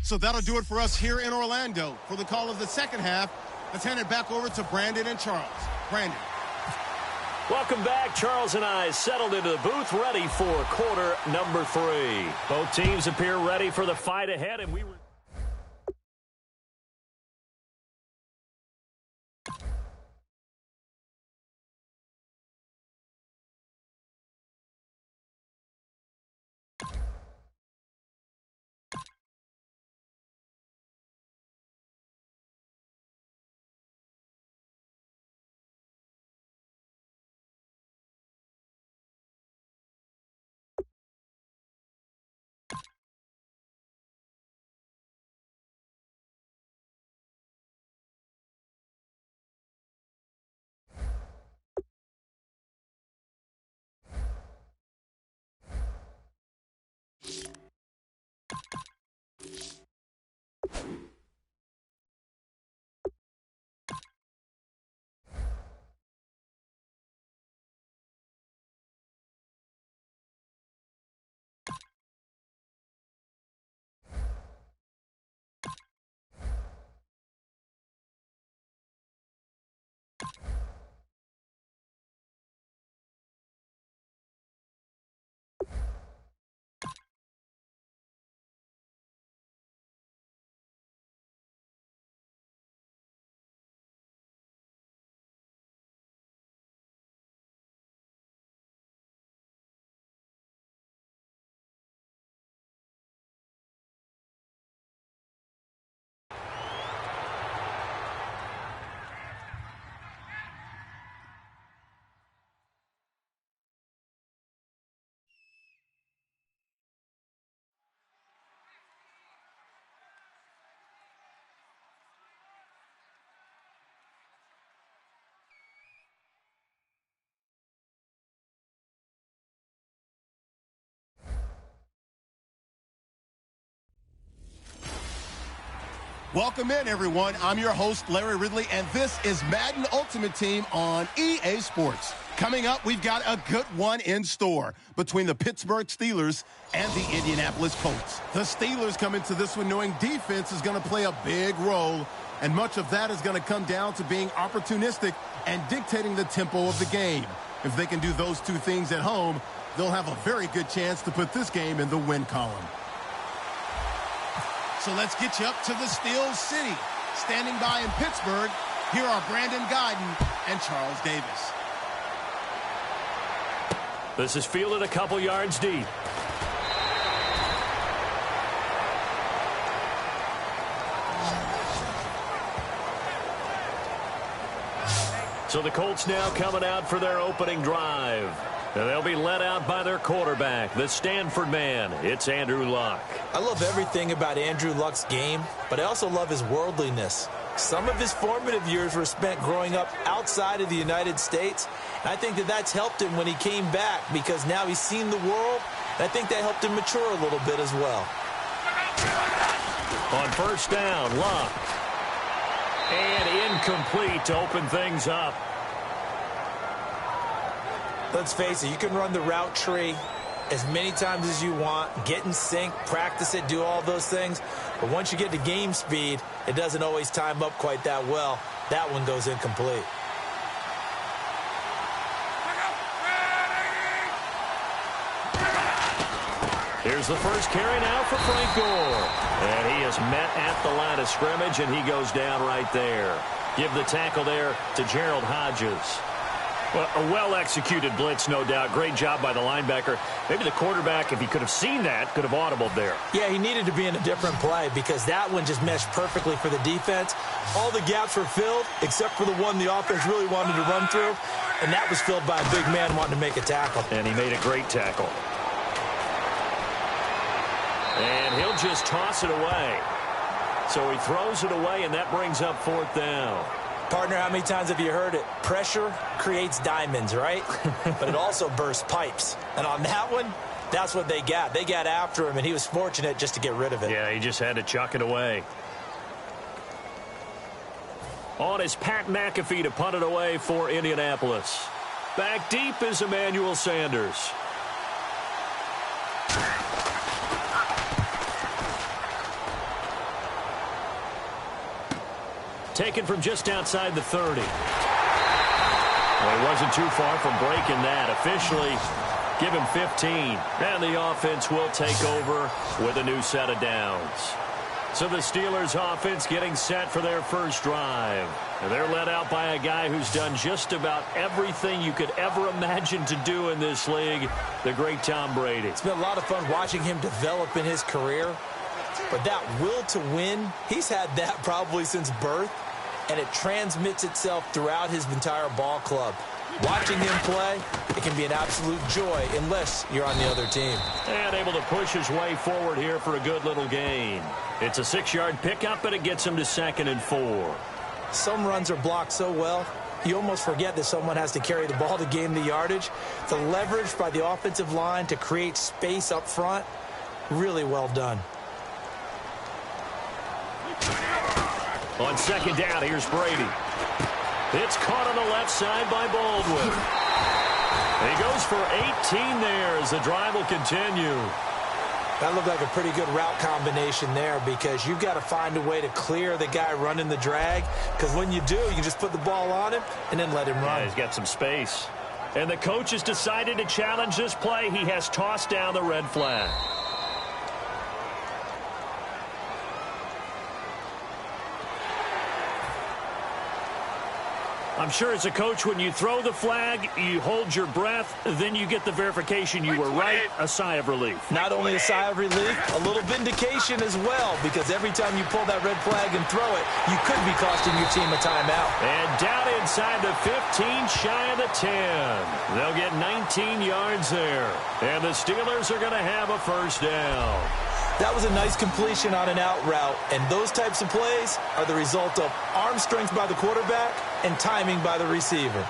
Speaker 1: So that'll do it for us here in Orlando. For the call of the second half, let's hand it back over to Brandon and Charles. Brandon.
Speaker 2: Welcome back. Charles and I settled into the booth, ready for quarter number 3. Both teams appear ready for the fight ahead, and we were
Speaker 1: Welcome in, everyone. I'm your host, Larry Ridley, and this is Madden Ultimate Team on EA Sports. Coming up, we've got a good one in store between the Pittsburgh Steelers and the Indianapolis Colts. The Steelers come into this one knowing defense is going to play a big role, and much of that is going to come down to being opportunistic and dictating the tempo of the game. If they can do those two things at home, they'll have a very good chance to put this game in the win column. So let's get you up to the Steel City. Standing by in Pittsburgh, here are Brandon Guyton and Charles Davis.
Speaker 2: This is fielded a couple yards deep. So the Colts now coming out for their opening drive. And they'll be led out by their quarterback, the Stanford man. It's Andrew Luck.
Speaker 3: I love everything about Andrew Luck's game, but I also love his worldliness. Some of his formative years were spent growing up outside of the United States. And I think that that's helped him when he came back because now he's seen the world. And I think that helped him mature a little bit as well.
Speaker 2: On first down, Luck. And incomplete to open things up.
Speaker 3: Let's face it, you can run the route tree as many times as you want, get in sync, practice it, do all those things. But once you get to game speed, it doesn't always time up quite that well. That one goes incomplete.
Speaker 2: Here's the first carry now for Frank Gore. And he is met at the line of scrimmage, and he goes down right there. Give the tackle there to Gerald Hodges. Well, a well-executed blitz, no doubt. Great job by the linebacker. Maybe the quarterback, if he could have seen that, could have audibled there.
Speaker 3: Yeah, he needed to be in a different play because that one just meshed perfectly for the defense. All the gaps were filled except for the one the offense really wanted to run through, and that was filled by a big man wanting to make a tackle.
Speaker 2: And he made a great tackle. And he'll just toss it away. So he throws it away, and that brings up fourth down.
Speaker 3: Partner, how many times have you heard it? Pressure creates diamonds, right? But it also bursts pipes. And on that one, that's what they got. They got after him, and he was fortunate just to get rid of it.
Speaker 2: Yeah, he just had to chuck it away. On is Pat McAfee to punt it away for Indianapolis. Back deep is Emmanuel Sanders. Taken from just outside the 30. Well, he wasn't too far from breaking that. Officially, give him 15. And the offense will take over with a new set of downs. So the Steelers offense getting set for their first drive. And they're led out by a guy who's done just about everything you could ever imagine to do in this league, the great Tom Brady.
Speaker 3: It's been a lot of fun watching him develop in his career. But that will to win, he's had that probably since birth, and it transmits itself throughout his entire ball club. Watching him play, it can be an absolute joy unless you're on the other team.
Speaker 2: And able to push his way forward here for a good little gain. It's a 6-yard pickup, and it gets him to 2nd and 4.
Speaker 3: Some runs are blocked so well, you almost forget that someone has to carry the ball to gain the yardage. The leverage by the offensive line to create space up front, really well done.
Speaker 2: On second down, here's Brady. It's caught on the left side by Baldwin. He goes for 18 there as the drive will continue.
Speaker 3: That looked like a pretty good route combination there because you've got to find a way to clear the guy running the drag, because when you do, you just put the ball on him and then let him run.
Speaker 2: Yeah, he's got some space. And the coach has decided to challenge this play. He has tossed down the red flag. I'm sure as a coach, when you throw the flag, you hold your breath, then you get the verification you were right, a sigh of relief.
Speaker 3: Not only a sigh of relief, a little vindication as well, because every time you pull that red flag and throw it, you could be costing your team a timeout.
Speaker 2: And down inside the 15, shy of the 10. They'll get 19 yards there. And the Steelers are going to have a first down.
Speaker 3: That was a nice completion on an out route, and those types of plays are the result of arm strength by the quarterback and timing by the receiver.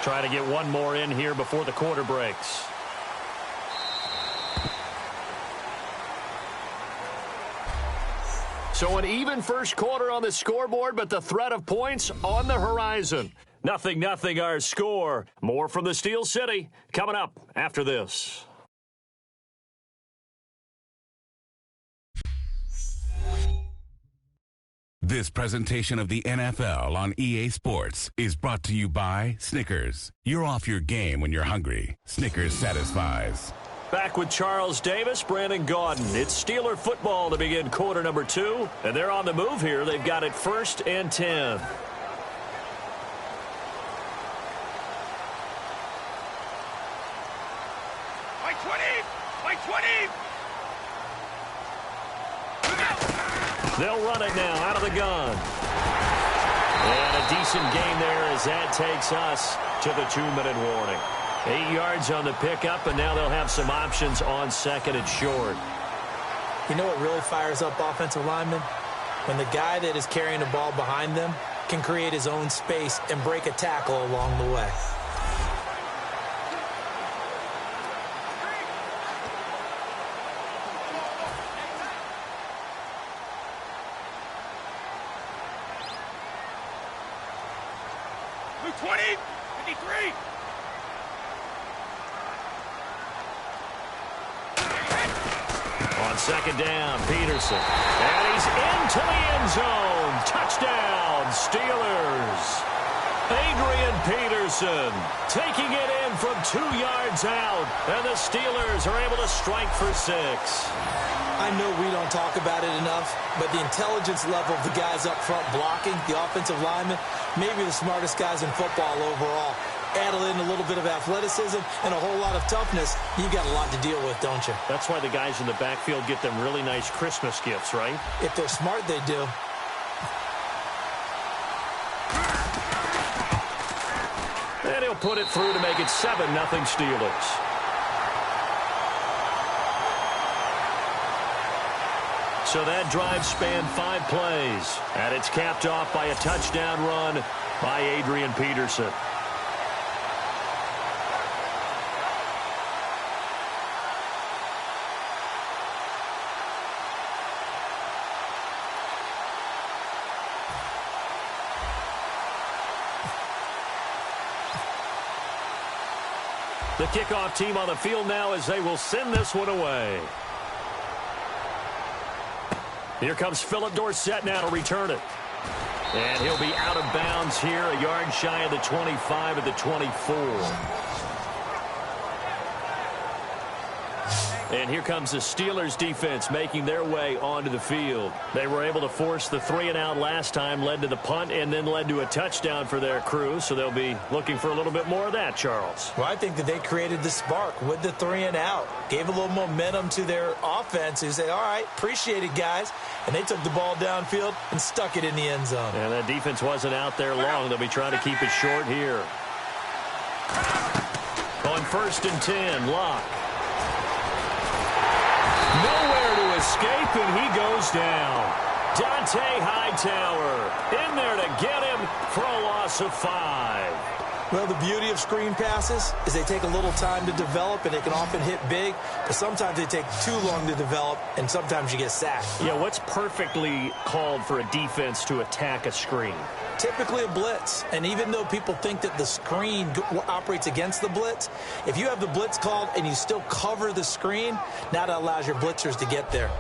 Speaker 2: Try to get one more in here before the quarter breaks. So an even first quarter on the scoreboard, but the threat of points on the horizon. 0-0 our score. More from the Steel City coming up after this.
Speaker 4: This presentation of the NFL on EA Sports is brought to you by Snickers. You're off your game when you're hungry. Snickers satisfies.
Speaker 2: Back with Charles Davis, Brandon Gaudin. It's Steeler football to begin quarter number 2, and they're on the move here. They've got it 1st and 10.
Speaker 5: By 20! By 20!
Speaker 2: They'll run it now out of the gun. And a decent gain there as that takes us to the 2-minute warning. 8 yards on the pickup, and now they'll have some options on 2nd and short.
Speaker 3: You know what really fires up offensive linemen? When the guy that is carrying the ball behind them can create his own space and break a tackle along the way.
Speaker 5: Blue 20! 53!
Speaker 2: On 2nd down, Peterson. And he's into the end zone. Touchdown, Steelers. Adrian Peterson taking it in from 2 yards out. And the Steelers are able to strike for 6.
Speaker 3: I know we don't talk about it enough, but the intelligence level of the guys up front blocking, the offensive linemen, maybe the smartest guys in football overall. Add in a little bit of athleticism and a whole lot of toughness, you got a lot to deal with, don't you?
Speaker 2: That's why the guys in the backfield get them really nice Christmas gifts, right?
Speaker 3: If they're smart, they do.
Speaker 2: And he'll put it through to make it 7-0 Steelers. So that drive spanned 5 plays, and it's capped off by a touchdown run by Adrian Peterson. The kickoff team on the field now as they will send this one away. Here comes Philip Dorsett now to return it. And he'll be out of bounds here, a yard shy of the 25 at the 24. And here comes the Steelers defense making their way onto the field. They were able to force the 3-and-out last time, led to the punt, and then led to a touchdown for their crew. So they'll be looking for a little bit more of that, Charles.
Speaker 3: Well, I think that they created the spark with the 3-and-out. Gave a little momentum to their offense. Who said, all right, appreciate it, guys. And they took the ball downfield and stuck it in the end zone.
Speaker 2: And that defense wasn't out there long. They'll be trying to keep it short here. On 1st and 10, Locke. Nowhere to escape, and he goes down. Dante Hightower in there to get him for a loss of 5.
Speaker 3: Well, the beauty of screen passes is they take a little time to develop, and they can often hit big, but sometimes they take too long to develop, and sometimes you get sacked.
Speaker 2: Yeah, what's perfectly called for a defense to attack a screen?
Speaker 3: Typically a blitz, and even though people think that the screen operates against the blitz, if you have the blitz called and you still cover the screen, now that allows your blitzers to get there.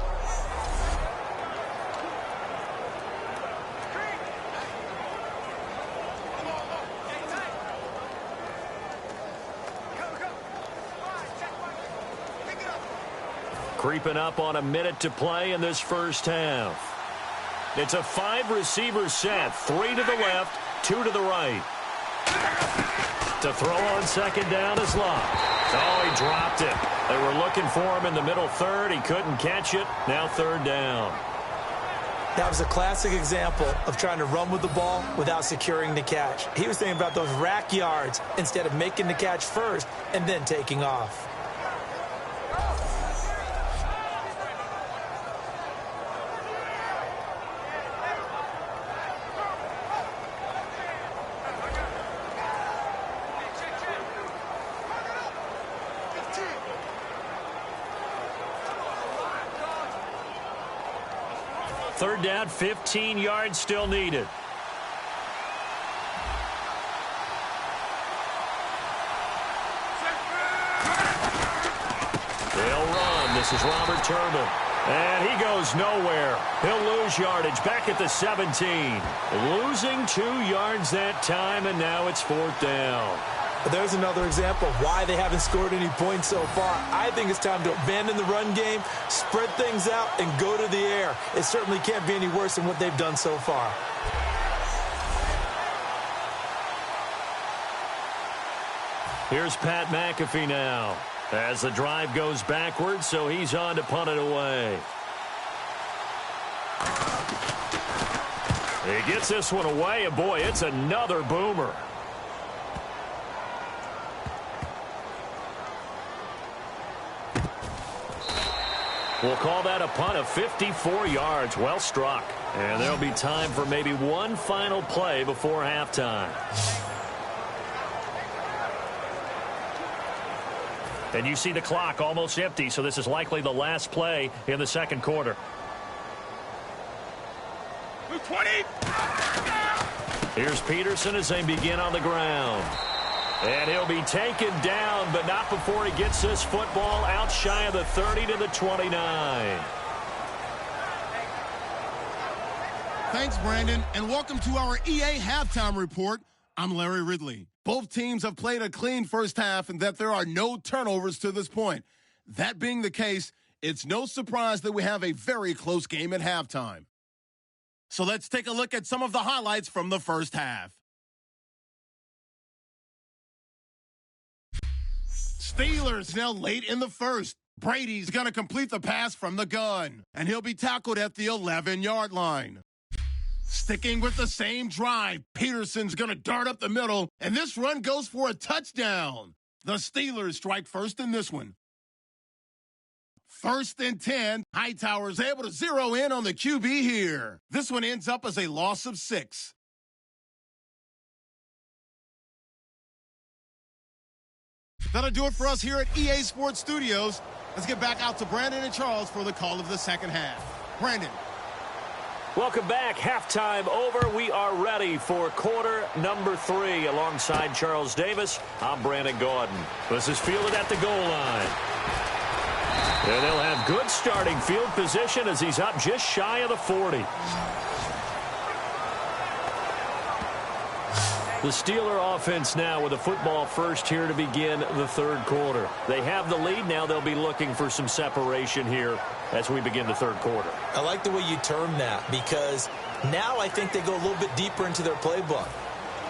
Speaker 2: Creeping up on a minute to play in this first half. It's a 5-receiver set, 3 to the left, 2 to the right. To throw on 2nd down is Locke. Oh, he dropped it. They were looking for him in the middle third. He couldn't catch it. Now 3rd down.
Speaker 3: That was a classic example of trying to run with the ball without securing the catch. He was thinking about those rack yards instead of making the catch first and then taking off.
Speaker 2: Third down, 15 yards still needed. They'll run. This is Robert Turbin. And he goes nowhere. He'll lose yardage back at the 17. Losing 2 yards that time, and now it's fourth down.
Speaker 3: There's another example of why they haven't scored any points so far. I think it's time to abandon the run game, spread things out, and go to the air. It certainly can't be any worse than what they've done so far.
Speaker 2: Here's Pat McAfee now as the drive goes backwards, so he's on to punt it away. He gets this one away, and boy, it's another boomer. We'll call that a punt of 54 yards. Well struck. And there'll be time for maybe one final play before halftime. And you see the clock almost empty, so this is likely the last play in the second quarter.
Speaker 5: 20.
Speaker 2: Here's Peterson as they begin on the ground. And he'll be taken down, but not before he gets this football out shy of the 30 to the 29.
Speaker 1: Thanks, Brandon, and welcome to our EA Halftime Report. I'm Larry Ridley. Both teams have played a clean first half and that there are no turnovers to this point. That being the case, it's no surprise that we have a very close game at halftime. So let's take a look at some of the highlights from the first half. Steelers now late in the first. Brady's going to complete the pass from the gun, and he'll be tackled at the 11-yard line. Sticking with the same drive, Peterson's going to dart up the middle, and this run goes for a touchdown. The Steelers strike first in this one. 1st and 10, Hightower's able to zero in on the QB here. This one ends up as a loss of 6. That'll do it for us here at EA Sports Studios. Let's get back out to Brandon and Charles for the call of the second half. Brandon.
Speaker 2: Welcome back. Halftime over. We are ready for quarter number 3. Alongside Charles Davis, I'm Brandon Gaudin. This is fielded at the goal line. And they'll have good starting field position as he's up just shy of the 40. The Steeler offense now with a football first here to begin the third quarter. They have the lead. Now they'll be looking for some separation here as we begin the third quarter.
Speaker 3: I like the way you term that because now I think they go a little bit deeper into their playbook.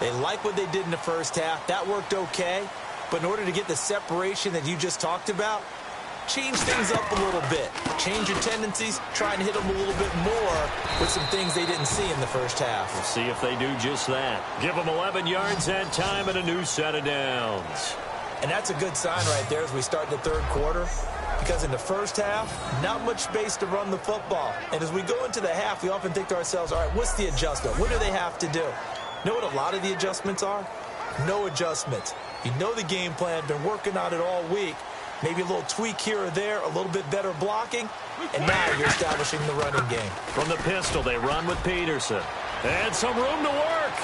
Speaker 3: They like what they did in the first half. That worked okay. But in order to get the separation that you just talked about, change things up a little bit. Change your tendencies. Try and hit them a little bit more with some things they didn't see in the first half.
Speaker 2: We'll see if they do just that. Give them 11 yards that time and a new set of downs.
Speaker 3: And that's a good sign right there as we start the third quarter. Because in the first half, not much space to run the football. And as we go into the half, we often think to ourselves, all right, what's the adjustment? What do they have to do? You know what a lot of the adjustments are? No adjustments. You know the game plan, been working on it all week. Maybe a little tweak here or there, a little bit better blocking, and now you're establishing the running game.
Speaker 2: From the pistol, they run with Peterson. And some room to work.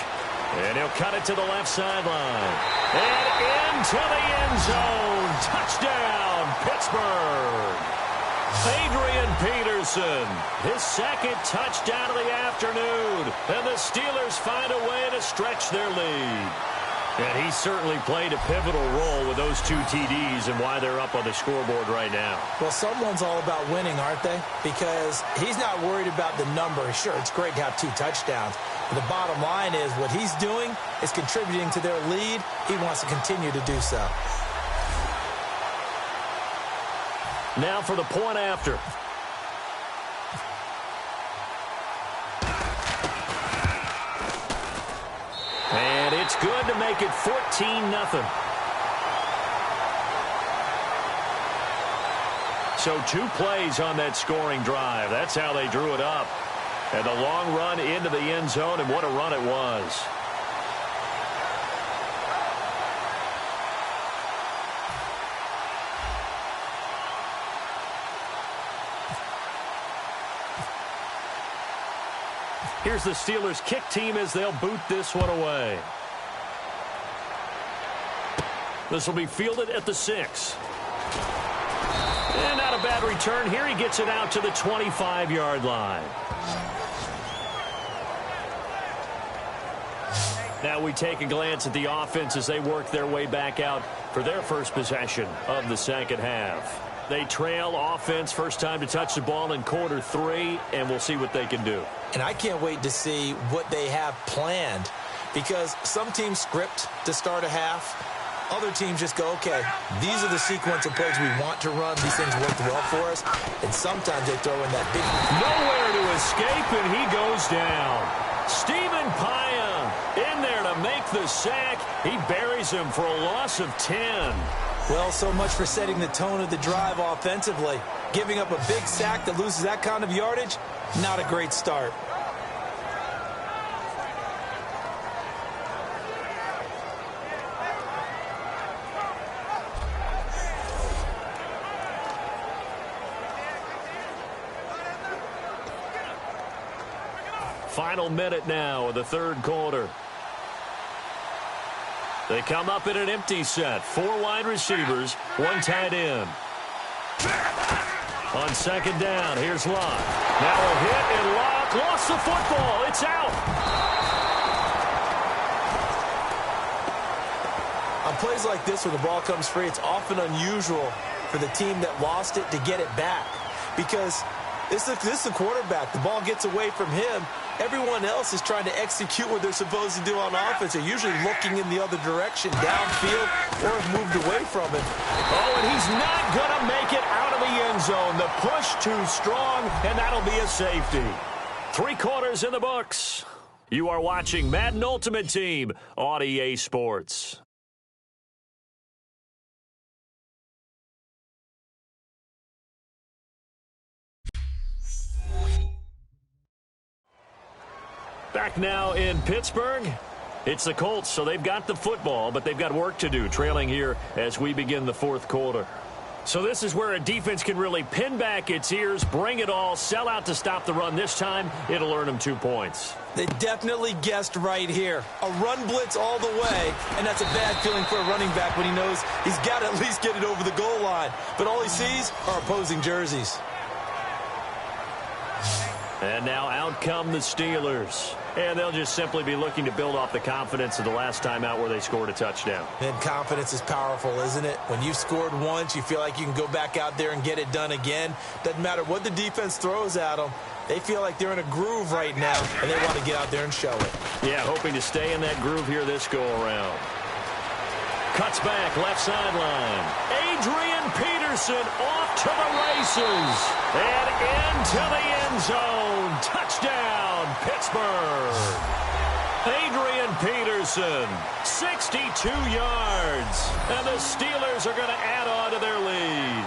Speaker 2: And he'll cut it to the left sideline. And into the end zone. Touchdown, Pittsburgh. Adrian Peterson, his second touchdown of the afternoon. And the Steelers find a way to stretch their lead. And he certainly played a pivotal role with those 2 TDs and why they're up on the scoreboard right now.
Speaker 3: Well, someone's all about winning, aren't they? Because he's not worried about the number. Sure, it's great to have 2 touchdowns. But the bottom line is what he's doing is contributing to their lead. He wants to continue to do so.
Speaker 2: Now for the point after. And it's good to make it 14-0. So 2 plays on that scoring drive. That's how they drew it up. And the long run into the end zone, and what a run it was. Here's the Steelers' kick team as they'll boot this one away. This will be fielded at the 6. And not a bad return here. He gets it out to the 25-yard line. Now we take a glance at the offense as they work their way back out for their first possession of the second half. They trail offense, first time to touch the ball in quarter 3, and we'll see what they can do.
Speaker 3: And I can't wait to see what they have planned, because some teams script to start a half. Other teams just go, okay, these are the sequence of plays we want to run. These things worked well for us. And sometimes they throw in that big...
Speaker 2: Nowhere to escape, and he goes down. Stephen Paya in there to make the sack. He buries him for a loss of 10.
Speaker 3: Well, so much for setting the tone of the drive offensively. Giving up a big sack that loses that kind of yardage, not a great start.
Speaker 2: Final minute now of the third quarter. They come up in an empty set. 4 wide receivers, 1 tight end. On second down, here's Locke. Now a hit, and Locke lost the football. It's out.
Speaker 3: On plays like this where the ball comes free, it's often unusual for the team that lost it to get it back, because this is the quarterback. The ball gets away from him. Everyone else is trying to execute what they're supposed to do on offense. They're usually looking in the other direction, downfield, or have moved away from it.
Speaker 2: Oh, and he's not going to make it out of the end zone. The push too strong, and that'll be a safety. 3 quarters in the books. You are watching Madden Ultimate Team on EA Sports. Back now in Pittsburgh. It's the Colts, so they've got the football, but they've got work to do, trailing here as we begin the fourth quarter. So this is where a defense can really pin back its ears, bring it all, sell out to stop the run. This time, it'll earn them 2 points.
Speaker 3: They definitely guessed right here. A run blitz all the way, and that's a bad feeling for a running back when he knows he's got to at least get it over the goal line. But all he sees are opposing jerseys.
Speaker 2: And now out come the Steelers. And they'll just simply be looking to build off the confidence of the last time out where they scored a touchdown.
Speaker 3: And confidence is powerful, isn't it? When you've scored once, you feel like you can go back out there and get it done again. Doesn't matter what the defense throws at them. They feel like they're in a groove right now, and they want to get out there and show it.
Speaker 2: Yeah, hoping to stay in that groove here this go-around. Cuts back, left sideline. Adrian Peterson off to the races. And into the end zone. Touchdown, Pittsburgh. Adrian Peterson, 62 yards. And the Steelers are going to add on to their lead.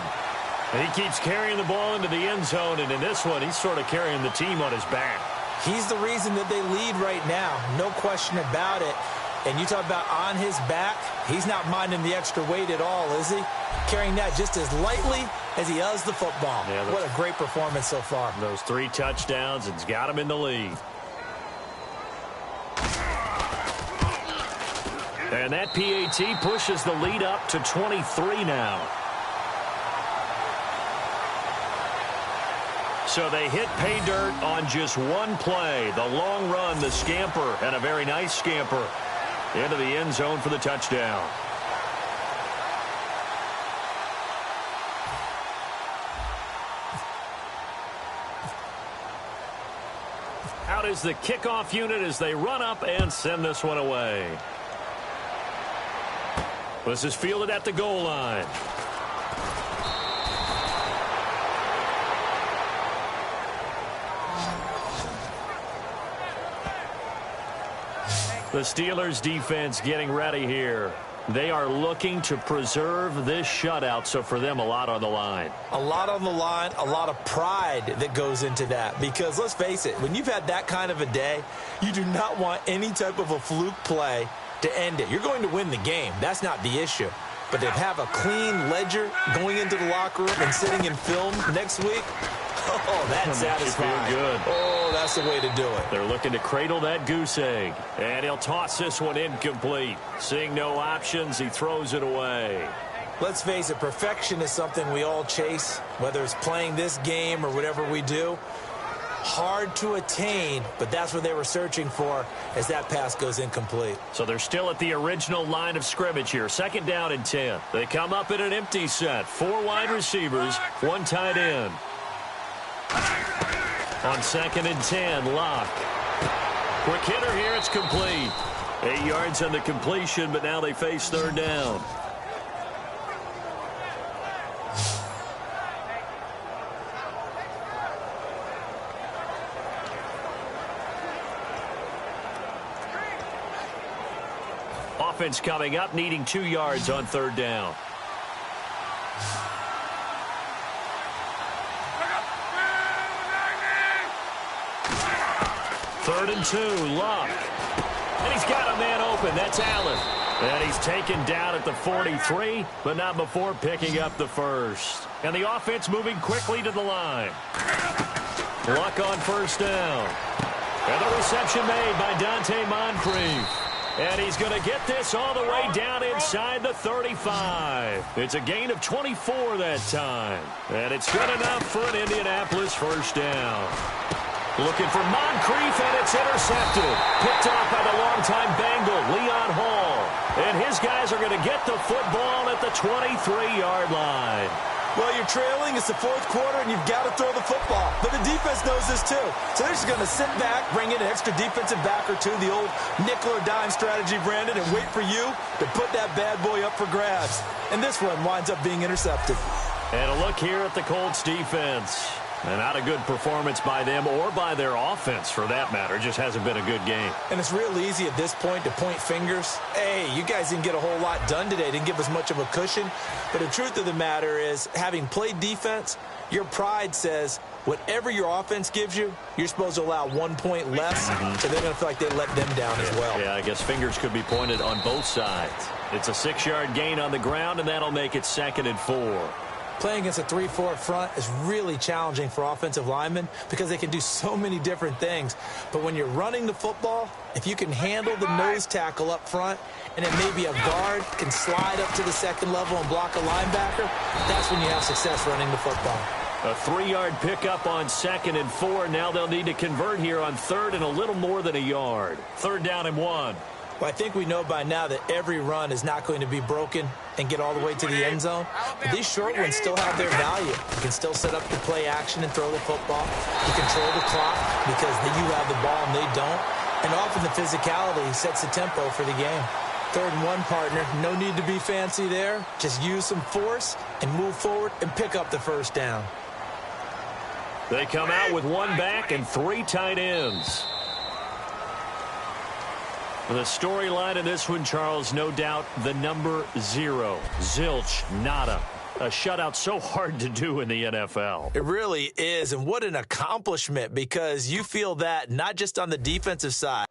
Speaker 2: And he keeps carrying the ball into the end zone, and in this one, he's sort of carrying the team on his back.
Speaker 3: He's the reason that they lead right now. No question about it. And you talk about on his back, he's not minding the extra weight at all, is he? Carrying that just as lightly as he does the football. Yeah, what a great performance so far.
Speaker 2: Those 3 touchdowns, and it's got him in the lead. And that PAT pushes the lead up to 23 now. So they hit pay dirt on just one play. The long run, the scamper, and a very nice scamper into the end zone for the touchdown. Out is the kickoff unit as they run up and send this one away. This is fielded at the goal line. The Steelers defense getting ready here. They are looking to preserve this shutout, so for them, a lot on the line.
Speaker 3: A lot on the line, a lot of pride that goes into that. Because let's face it, when you've had that kind of a day, you do not want any type of a fluke play to end it. You're going to win the game. That's not the issue. But to have a clean ledger going into the locker room and sitting in film next week, oh, that's satisfying.
Speaker 2: Feel good.
Speaker 3: Oh, That's the way to do it.
Speaker 2: They're looking to cradle that goose egg. And he'll toss this one incomplete. Seeing no options, he throws it away.
Speaker 3: Let's face it, perfection is something we all chase, whether it's playing this game or whatever we do. Hard to attain, but that's what they were searching for as that pass goes incomplete.
Speaker 2: So they're still at the original line of scrimmage here. 2nd down and 10. They come up in an empty set. 4 wide receivers, 1 tight end. On 2nd and 10, Locke. Quick hitter here, it's complete. 8 yards on the completion, but now they face 3rd down. Offense coming up, needing 2 yards on 3rd down. Third and 2, Locke. And he's got a man open. That's Allen. And he's taken down at the 43, but not before picking up the first. And the offense moving quickly to the line. Luck on 1st down. And the reception made by Dante Moncrief. And he's going to get this all the way down inside the 35. It's a gain of 24 that time. And it's good enough for an Indianapolis 1st down. Looking for Moncrief, and it's intercepted. Picked off by the longtime Bengal, Leon Hall. And his guys are going to get the football at the 23-yard line.
Speaker 3: Well, you're trailing. It's the 4th quarter, and you've got to throw the football. But the defense knows this, too. So they're just going to sit back, bring in an extra defensive back or two, the old nickel or dime strategy, Brandon, and wait for you to put that bad boy up for grabs. And this one winds up being intercepted.
Speaker 2: And a look here at the Colts defense. And not a good performance by them or by their offense, for that matter. Just hasn't been a good game.
Speaker 3: And it's real easy at this point to point fingers. Hey, you guys didn't get a whole lot done today. Didn't give us much of a cushion. But the truth of the matter is, having played defense, your pride says whatever your offense gives you, you're supposed to allow 1 point less. So they're going to feel like they let them down as well.
Speaker 2: Yeah, I guess fingers could be pointed on both sides. It's a 6-yard gain on the ground, and that'll make it 2nd and 4.
Speaker 3: Playing against a 3-4 front is really challenging for offensive linemen because they can do so many different things. But when you're running the football, if you can handle the nose tackle up front and then maybe a guard can slide up to the 2nd level and block a linebacker, that's when you have success running the football.
Speaker 2: A 3-yard pickup on 2nd and 4. Now they'll need to convert here on 3rd and a little more than a yard. 3rd down and 1.
Speaker 3: Well, I think we know by now that every run is not going to be broken and get all the way to the end zone. But these short ones still have their value. You can still set up the play action and throw the football. You control the clock because you have the ball and they don't. And often the physicality sets the tempo for the game. 3rd and 1, partner. No need to be fancy there. Just use some force and move forward and pick up the 1st down.
Speaker 2: They come out with 1 back and 3 tight ends. The storyline in this one, Charles, no doubt the number 0. Zilch, nada. A shutout so hard to do in the NFL.
Speaker 3: It really is, and what an accomplishment, because you feel that not just on the defensive side.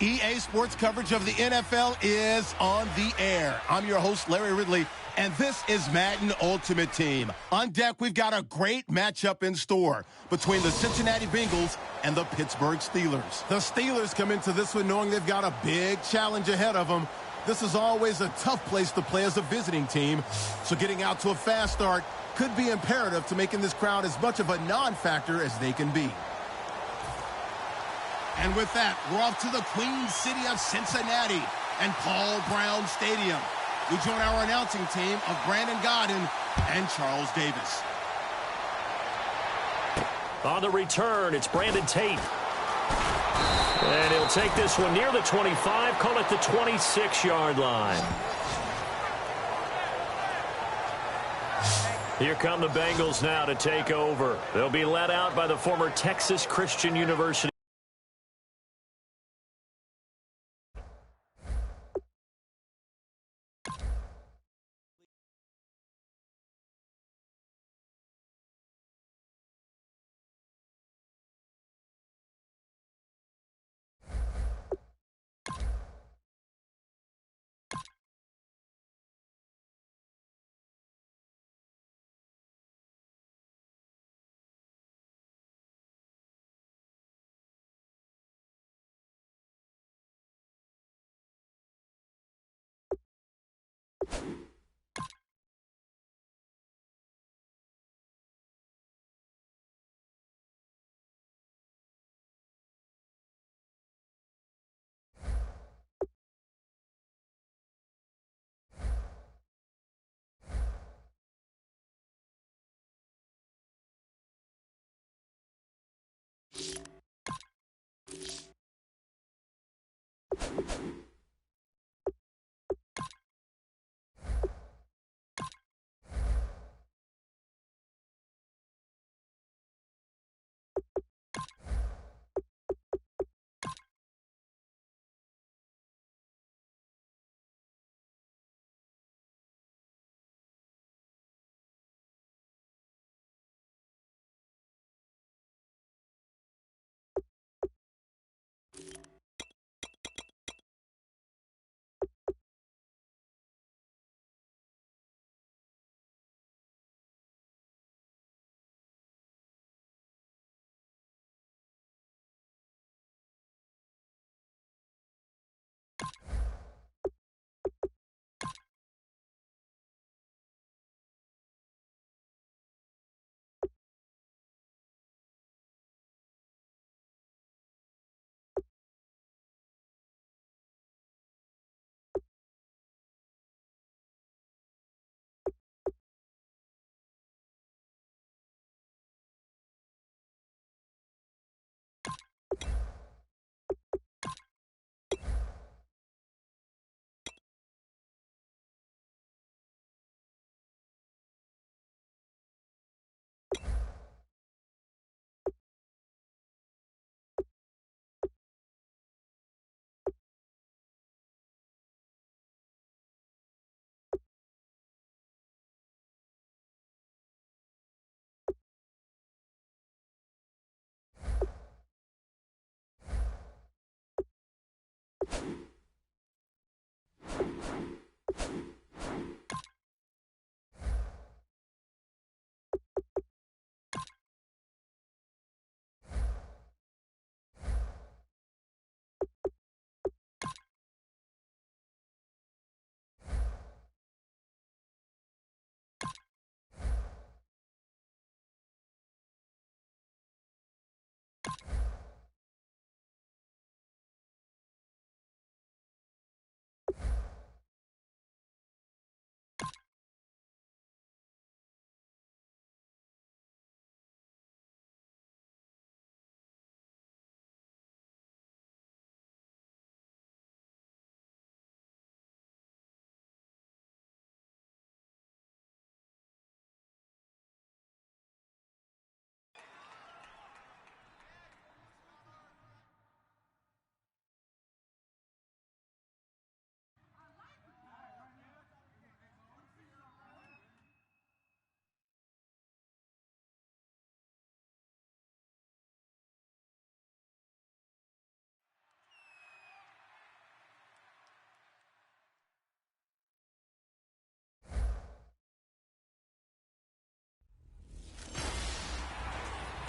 Speaker 1: EA Sports coverage of the NFL is on the air. I'm your host, Larry Ridley, and this is Madden Ultimate Team. On deck, we've got a great matchup in store between the Cincinnati Bengals and the Pittsburgh Steelers. The Steelers come into this one knowing they've got a big challenge ahead of them. This is always a tough place to play as a visiting team, so getting out to a fast start could be imperative to making this crowd as much of a non-factor as they can be. And with that, we're off to the Queen City of Cincinnati and Paul Brown Stadium. We join our announcing team of Brandon Godden and Charles Davis.
Speaker 2: On the return, it's Brandon Tate. And he'll take this one near the 25, call it the 26-yard line. Here come the Bengals now to take over. They'll be led out by the former Texas Christian University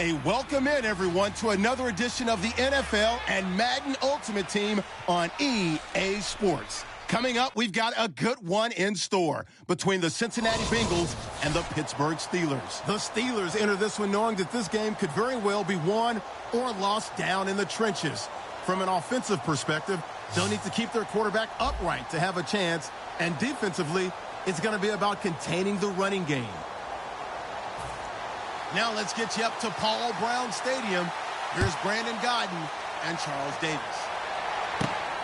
Speaker 1: A welcome in, everyone, to another edition of the NFL and Madden Ultimate Team on EA Sports. Coming up, we've got a good one in store between the Cincinnati Bengals and the Pittsburgh Steelers. The Steelers enter this one knowing that this game could very well be won or lost down in the trenches. From an offensive perspective, they'll need to keep their quarterback upright to have a chance, and defensively, it's going to be about containing the running game. Now let's get you up to Paul Brown Stadium. Here's Brandon Godden and Charles Davis.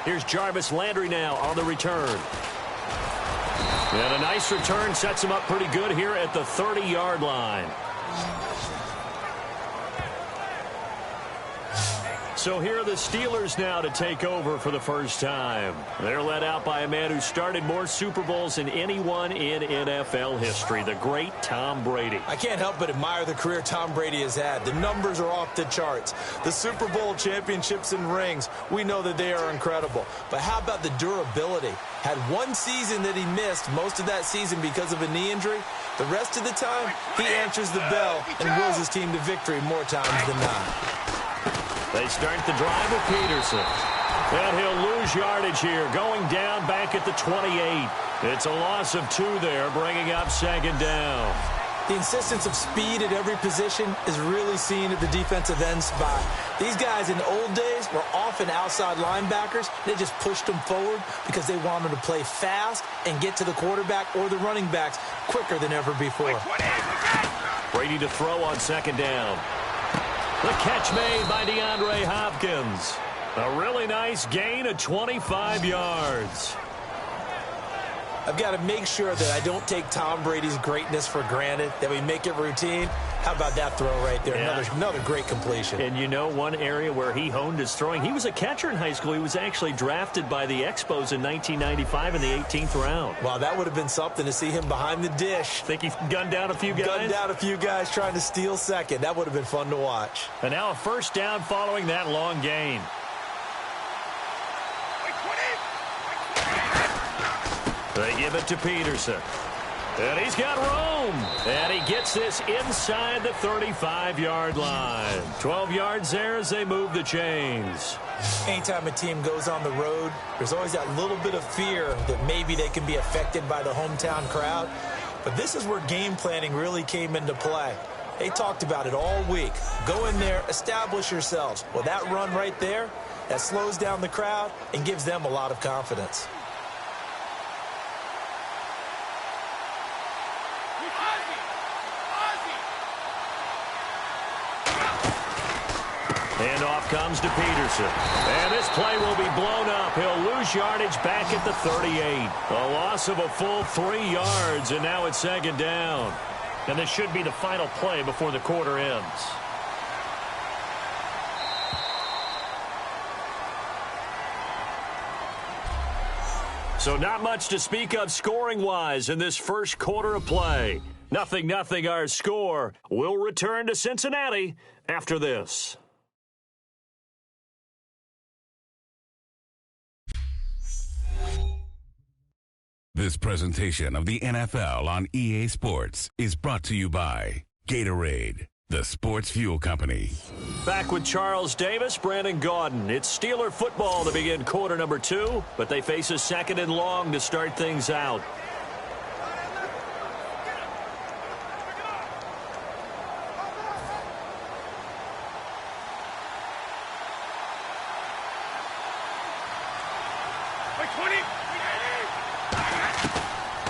Speaker 2: Here's Jarvis Landry now on the return. And a nice return sets him up pretty good here at the 30-yard line. So here are the Steelers now to take over for the first time. They're led out by a man who started more Super Bowls than anyone in NFL history, the great Tom Brady.
Speaker 3: I can't help but admire the career Tom Brady has had. The numbers are off the charts. The Super Bowl championships and rings, we know that they are incredible. But how about the durability? Had one season that he missed, most of that season because of a knee injury. The rest of the time, he answers the bell and wills his team to victory more times than not.
Speaker 2: They start the drive with Peterson. And he'll lose yardage here, going down back at the 28. It's a loss of 2 there, bringing up second down.
Speaker 3: The insistence of speed at every position is really seen at the defensive end spot. These guys in the old days were often outside linebackers. They just pushed them forward because they wanted to play fast and get to the quarterback or the running backs quicker than ever before.
Speaker 2: Brady to throw on second down. The catch made by DeAndre Hopkins. A really nice gain of 25 yards.
Speaker 3: I've got to make sure that I don't take Tom Brady's greatness for granted, that we make it routine. How about that throw right there? Yeah. Another great completion.
Speaker 2: And you know, one area where he honed his throwing, he was a catcher in high school. He was actually drafted by the Expos in 1995 in the 18th round.
Speaker 3: Wow, that would have been something to see him behind the dish.
Speaker 2: Think he gunned down a few guys?
Speaker 3: Gunned down a few guys trying to steal second. That would have been fun to watch.
Speaker 2: And now a first down following that long gain. They give it to Peterson. And he's got room. And he gets this inside the 35-yard line. 12 yards there as they move the chains.
Speaker 3: Anytime a team goes on the road, there's always that little bit of fear that maybe they can be affected by the hometown crowd. But this is where game planning really came into play. They talked about it all week. Go in there, establish yourselves. Well, that run right there, that slows down the crowd and gives them a lot of confidence.
Speaker 2: And off comes to Peterson. And this play will be blown up. He'll lose yardage back at the 38. A loss of a full 3 yards, and now it's second down. And this should be the final play before the quarter ends. So not much to speak of scoring-wise in this first quarter of play. 0-0 our score. We'll return to Cincinnati after this.
Speaker 4: This presentation of the NFL on EA Sports is brought to you by Gatorade, the sports fuel company.
Speaker 2: Back with Charles Davis, Brandon Gaudin. It's Steeler football to begin quarter number 2, but they face a second and long to start things out.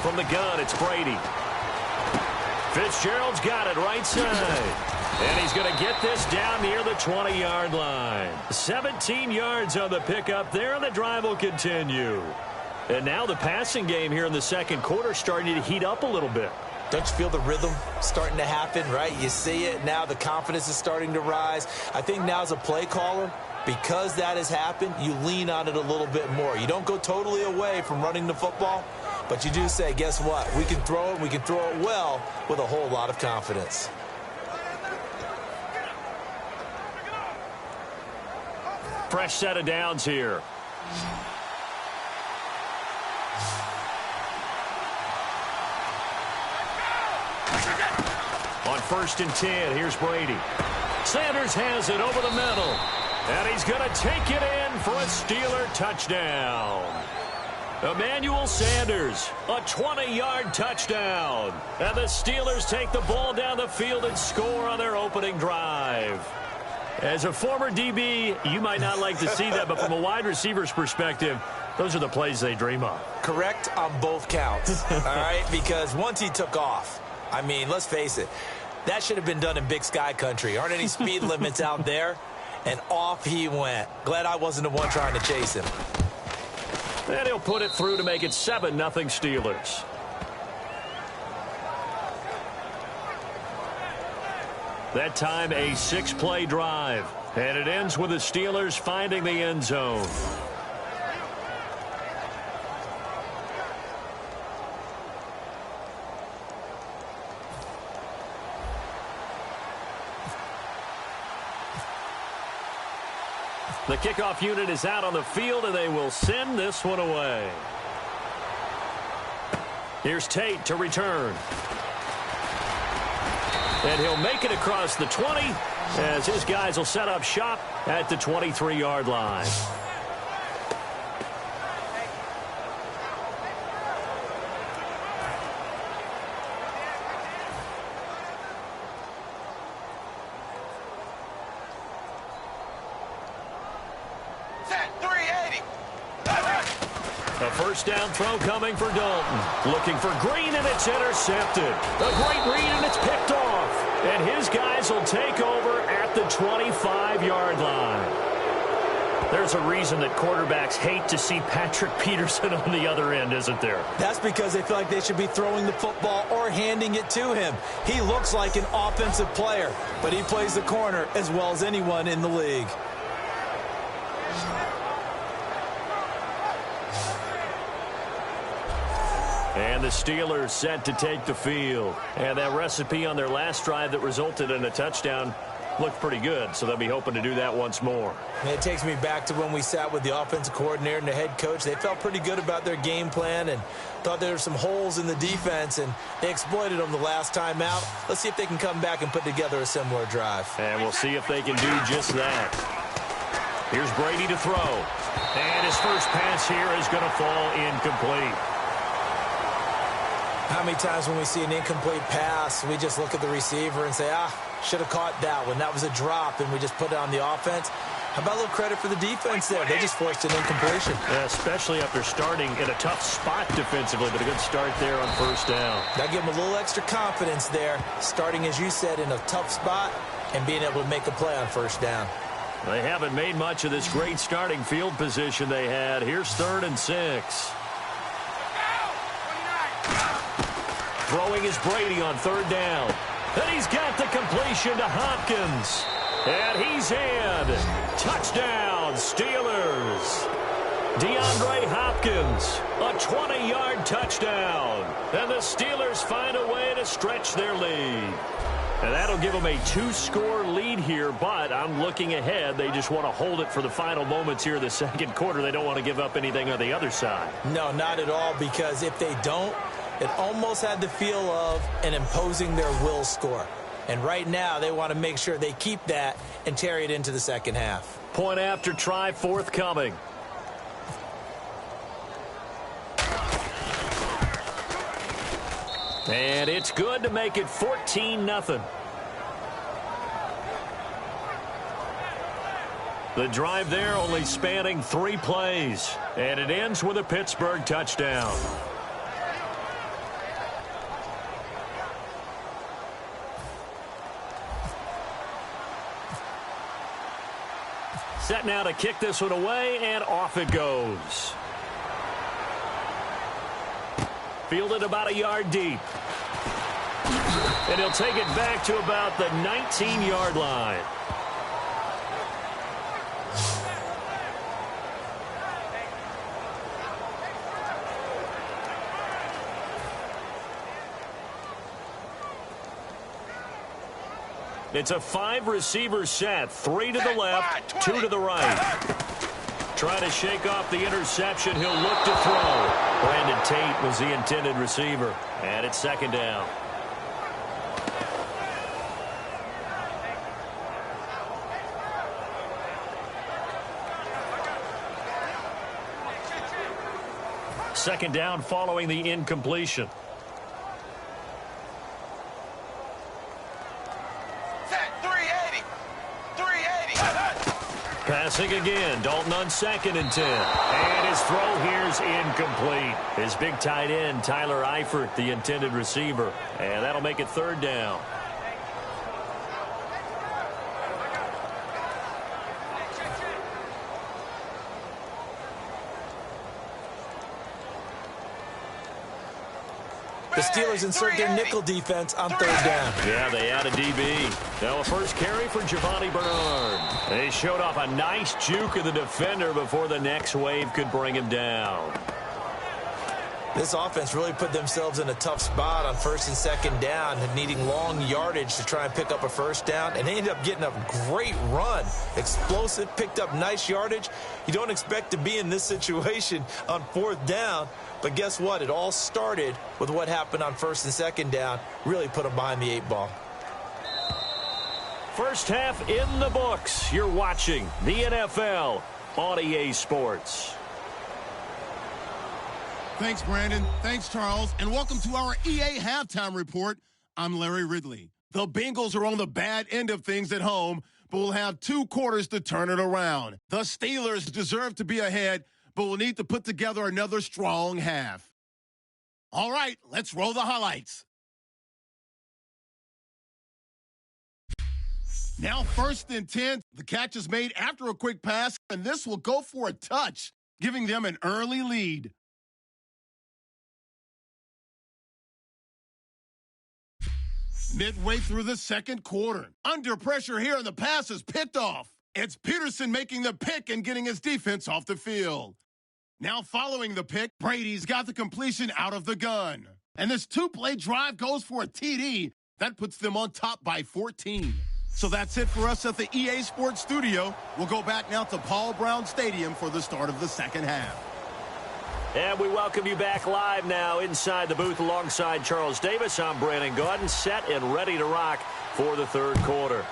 Speaker 2: From the gun, it's Brady. Fitzgerald's got it right side. And he's going to get this down near the 20-yard line. 17 yards on the pickup there, and the drive will continue. And now the passing game here in the second quarter starting to heat up a little bit.
Speaker 3: Don't you feel the rhythm starting to happen, right? You see it now. The confidence is starting to rise. I think now as a play caller, because that has happened, you lean on it a little bit more. You don't go totally away from running the football, but you do say, guess what? We can throw it. We can throw it well with a whole lot of confidence.
Speaker 2: Fresh set of downs here. On 1st and 10, here's Brady. Sanders has it over the middle. And he's going to take it in for a Steeler touchdown. Emmanuel Sanders, a 20-yard touchdown. And the Steelers take the ball down the field and score on their opening drive. As a former DB, you might not like to see that, but from a wide receiver's perspective, those are the plays they dream of.
Speaker 3: Correct on both counts, all right? Because once he took off, I mean, let's face it, that should have been done in Big Sky country. Aren't any speed limits out there? And off he went. Glad I wasn't the one trying to chase him.
Speaker 2: And he'll put it through to make it 7-0 Steelers. That time a 6-play drive. And it ends with the Steelers finding the end zone. The kickoff unit is out on the field, and they will send this one away. Here's Tate to return. And he'll make it across the 20 as his guys will set up shop at the 23-yard line. A first down throw coming for Dalton. Looking for Green, and it's intercepted. A great read, and it's picked off. And his guys will take over at the 25-yard line. There's a reason that quarterbacks hate to see Patrick Peterson on the other end, isn't there?
Speaker 3: That's because they feel like they should be throwing the football or handing it to him. He looks like an offensive player, but he plays the corner as well as anyone in the league.
Speaker 2: And the Steelers set to take the field. And that recipe on their last drive that resulted in a touchdown looked pretty good, so they'll be hoping to do that once more.
Speaker 3: And it takes me back to when we sat with the offensive coordinator and the head coach. They felt pretty good about their game plan and thought there were some holes in the defense, and they exploited them the last time out. Let's see if they can come back and put together a similar drive.
Speaker 2: And we'll see if they can do just that. Here's Brady to throw. And his first pass here is going to fall incomplete.
Speaker 3: How many times when we see an incomplete pass, we just look at the receiver and say, should have caught that one. That was a drop, and we just put it on the offense. How about a little credit for the defense there? They just forced an incompletion.
Speaker 2: Yeah, especially after starting in a tough spot defensively, but a good start there on first down.
Speaker 3: That gave them a little extra confidence there, starting, as you said, in a tough spot and being able to make a play on first down.
Speaker 2: They haven't made much of this great starting field position they had. Here's 3rd and 6. Throwing is Brady on 3rd down. And he's got the completion to Hopkins. And he's in. Touchdown, Steelers. DeAndre Hopkins, a 20-yard touchdown. And the Steelers find a way to stretch their lead. And that'll give them a 2-score lead here, but I'm looking ahead. They just want to hold it for the final moments here in the second quarter. They don't want to give up anything on the other side.
Speaker 3: No, not at all, because if they don't, it almost had the feel of an imposing their will score. And right now, they want to make sure they keep that and carry it into the second half.
Speaker 2: Point after try forthcoming. And it's good to make it 14-0. The drive there only spanning 3 plays. And it ends with a Pittsburgh touchdown. Set now to kick this one away, and off it goes. Fielded about a yard deep. And he'll take it back to about the 19-yard line. It's a 5-receiver set. 3 to the left, 2 to the right. Trying to shake off the interception. He'll look to throw. Brandon Tate was the intended receiver. And it's 2nd down. Second down following the incompletion. Passing again. Dalton on 2nd and 10. And his throw here's incomplete. His big tight end, Tyler Eifert, the intended receiver. And that'll make it 3rd down.
Speaker 3: The Steelers insert their nickel defense on 3rd down.
Speaker 2: Yeah, they add a DB. Now a first carry for Giovanni Bernard. They showed off a nice juke of the defender before the next wave could bring him down.
Speaker 3: This offense really put themselves in a tough spot on 1st and 2nd down, needing long yardage to try and pick up a 1st down, and they ended up getting a great run. Explosive, picked up nice yardage. You don't expect to be in this situation on 4th down, but guess what? It all started with what happened on 1st and 2nd down. Really put them behind the 8 ball.
Speaker 2: First half in the books. You're watching the NFL on EA Sports.
Speaker 1: Thanks, Brandon. Thanks, Charles. And welcome to our EA Halftime Report. I'm Larry Ridley. The Bengals are on the bad end of things at home, but will have 2 quarters to turn it around. The Steelers deserve to be ahead, but will need to put together another strong half. All right, let's roll the highlights. Now 1st and 10. The catch is made after a quick pass, and this will go for a touch, giving them an early lead. Midway through the 2nd quarter. Under pressure here, and the pass is picked off. It's Peterson making the pick and getting his defense off the field. Now following the pick, Brady's got the completion out of the gun. And this 2-play drive goes for a TD. That puts them on top by 14. So that's it for us at the EA Sports Studio. We'll go back now to Paul Brown Stadium for the start of the 2nd half.
Speaker 2: And we welcome you back live now inside the booth alongside Charles Davis. I'm Brandon Gaudin, set and ready to rock for the 3rd quarter.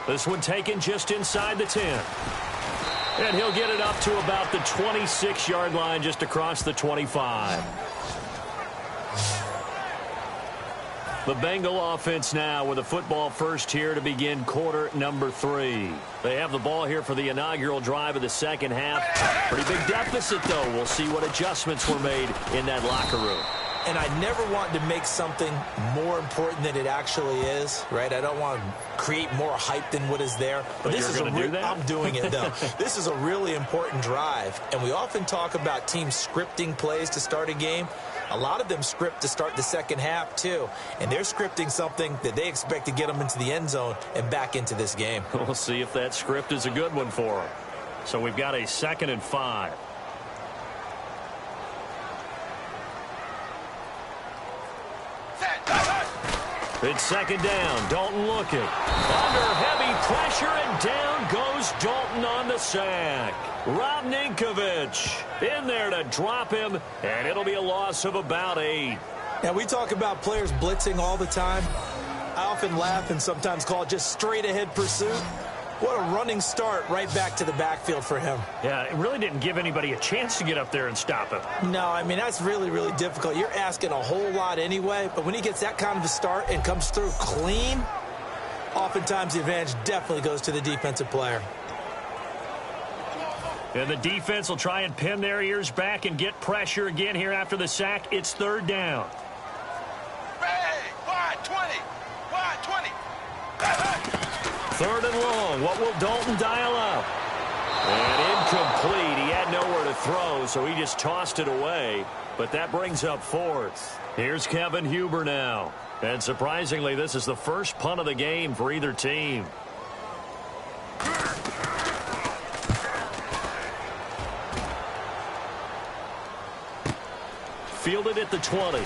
Speaker 2: This one taken just inside the 10. And he'll get it up to about the 26-yard line, just across the 25. The Bengal offense now with a football first here to begin quarter number 3. They have the ball here for the inaugural drive of the 2nd half. Pretty big deficit, though. We'll see what adjustments were made in that locker room.
Speaker 3: And I never want to make something more important than it actually is, right? I don't want to create more hype than what is there.
Speaker 2: But this is
Speaker 3: do that? I'm doing it, though. This is a really important drive. And we often talk about teams scripting plays to start a game. A lot of them script to start the 2nd half, too. And they're scripting something that they expect to get them into the end zone and back into this game.
Speaker 2: We'll see if that script is a good one for them. So we've got a 2nd and 5. It's 2nd down. Dalton looking. Under heavy pressure, and down goes Dalton on the sack. Rob Ninkovich in there to drop him, and it'll be a loss of about 8.
Speaker 3: Now, we talk about players blitzing all the time. I often laugh and sometimes call it just straight-ahead pursuit. What a running start right back to the backfield for him.
Speaker 2: Yeah, it really didn't give anybody a chance to get up there and stop him.
Speaker 3: No, I mean, that's really, really difficult. You're asking a whole lot anyway, but when he gets that kind of a start and comes through clean, oftentimes the advantage definitely goes to the defensive player.
Speaker 2: And the defense will try and pin their ears back and get pressure again here after the sack. It's 3rd down.
Speaker 5: Wide 20. Wide 20.
Speaker 2: 3rd and long. What will Dalton dial up? And incomplete. He had nowhere to throw, so he just tossed it away. But that brings up 4th. Here's Kevin Huber now. And surprisingly, this is the first punt of the game for either team. Fielded at the 20.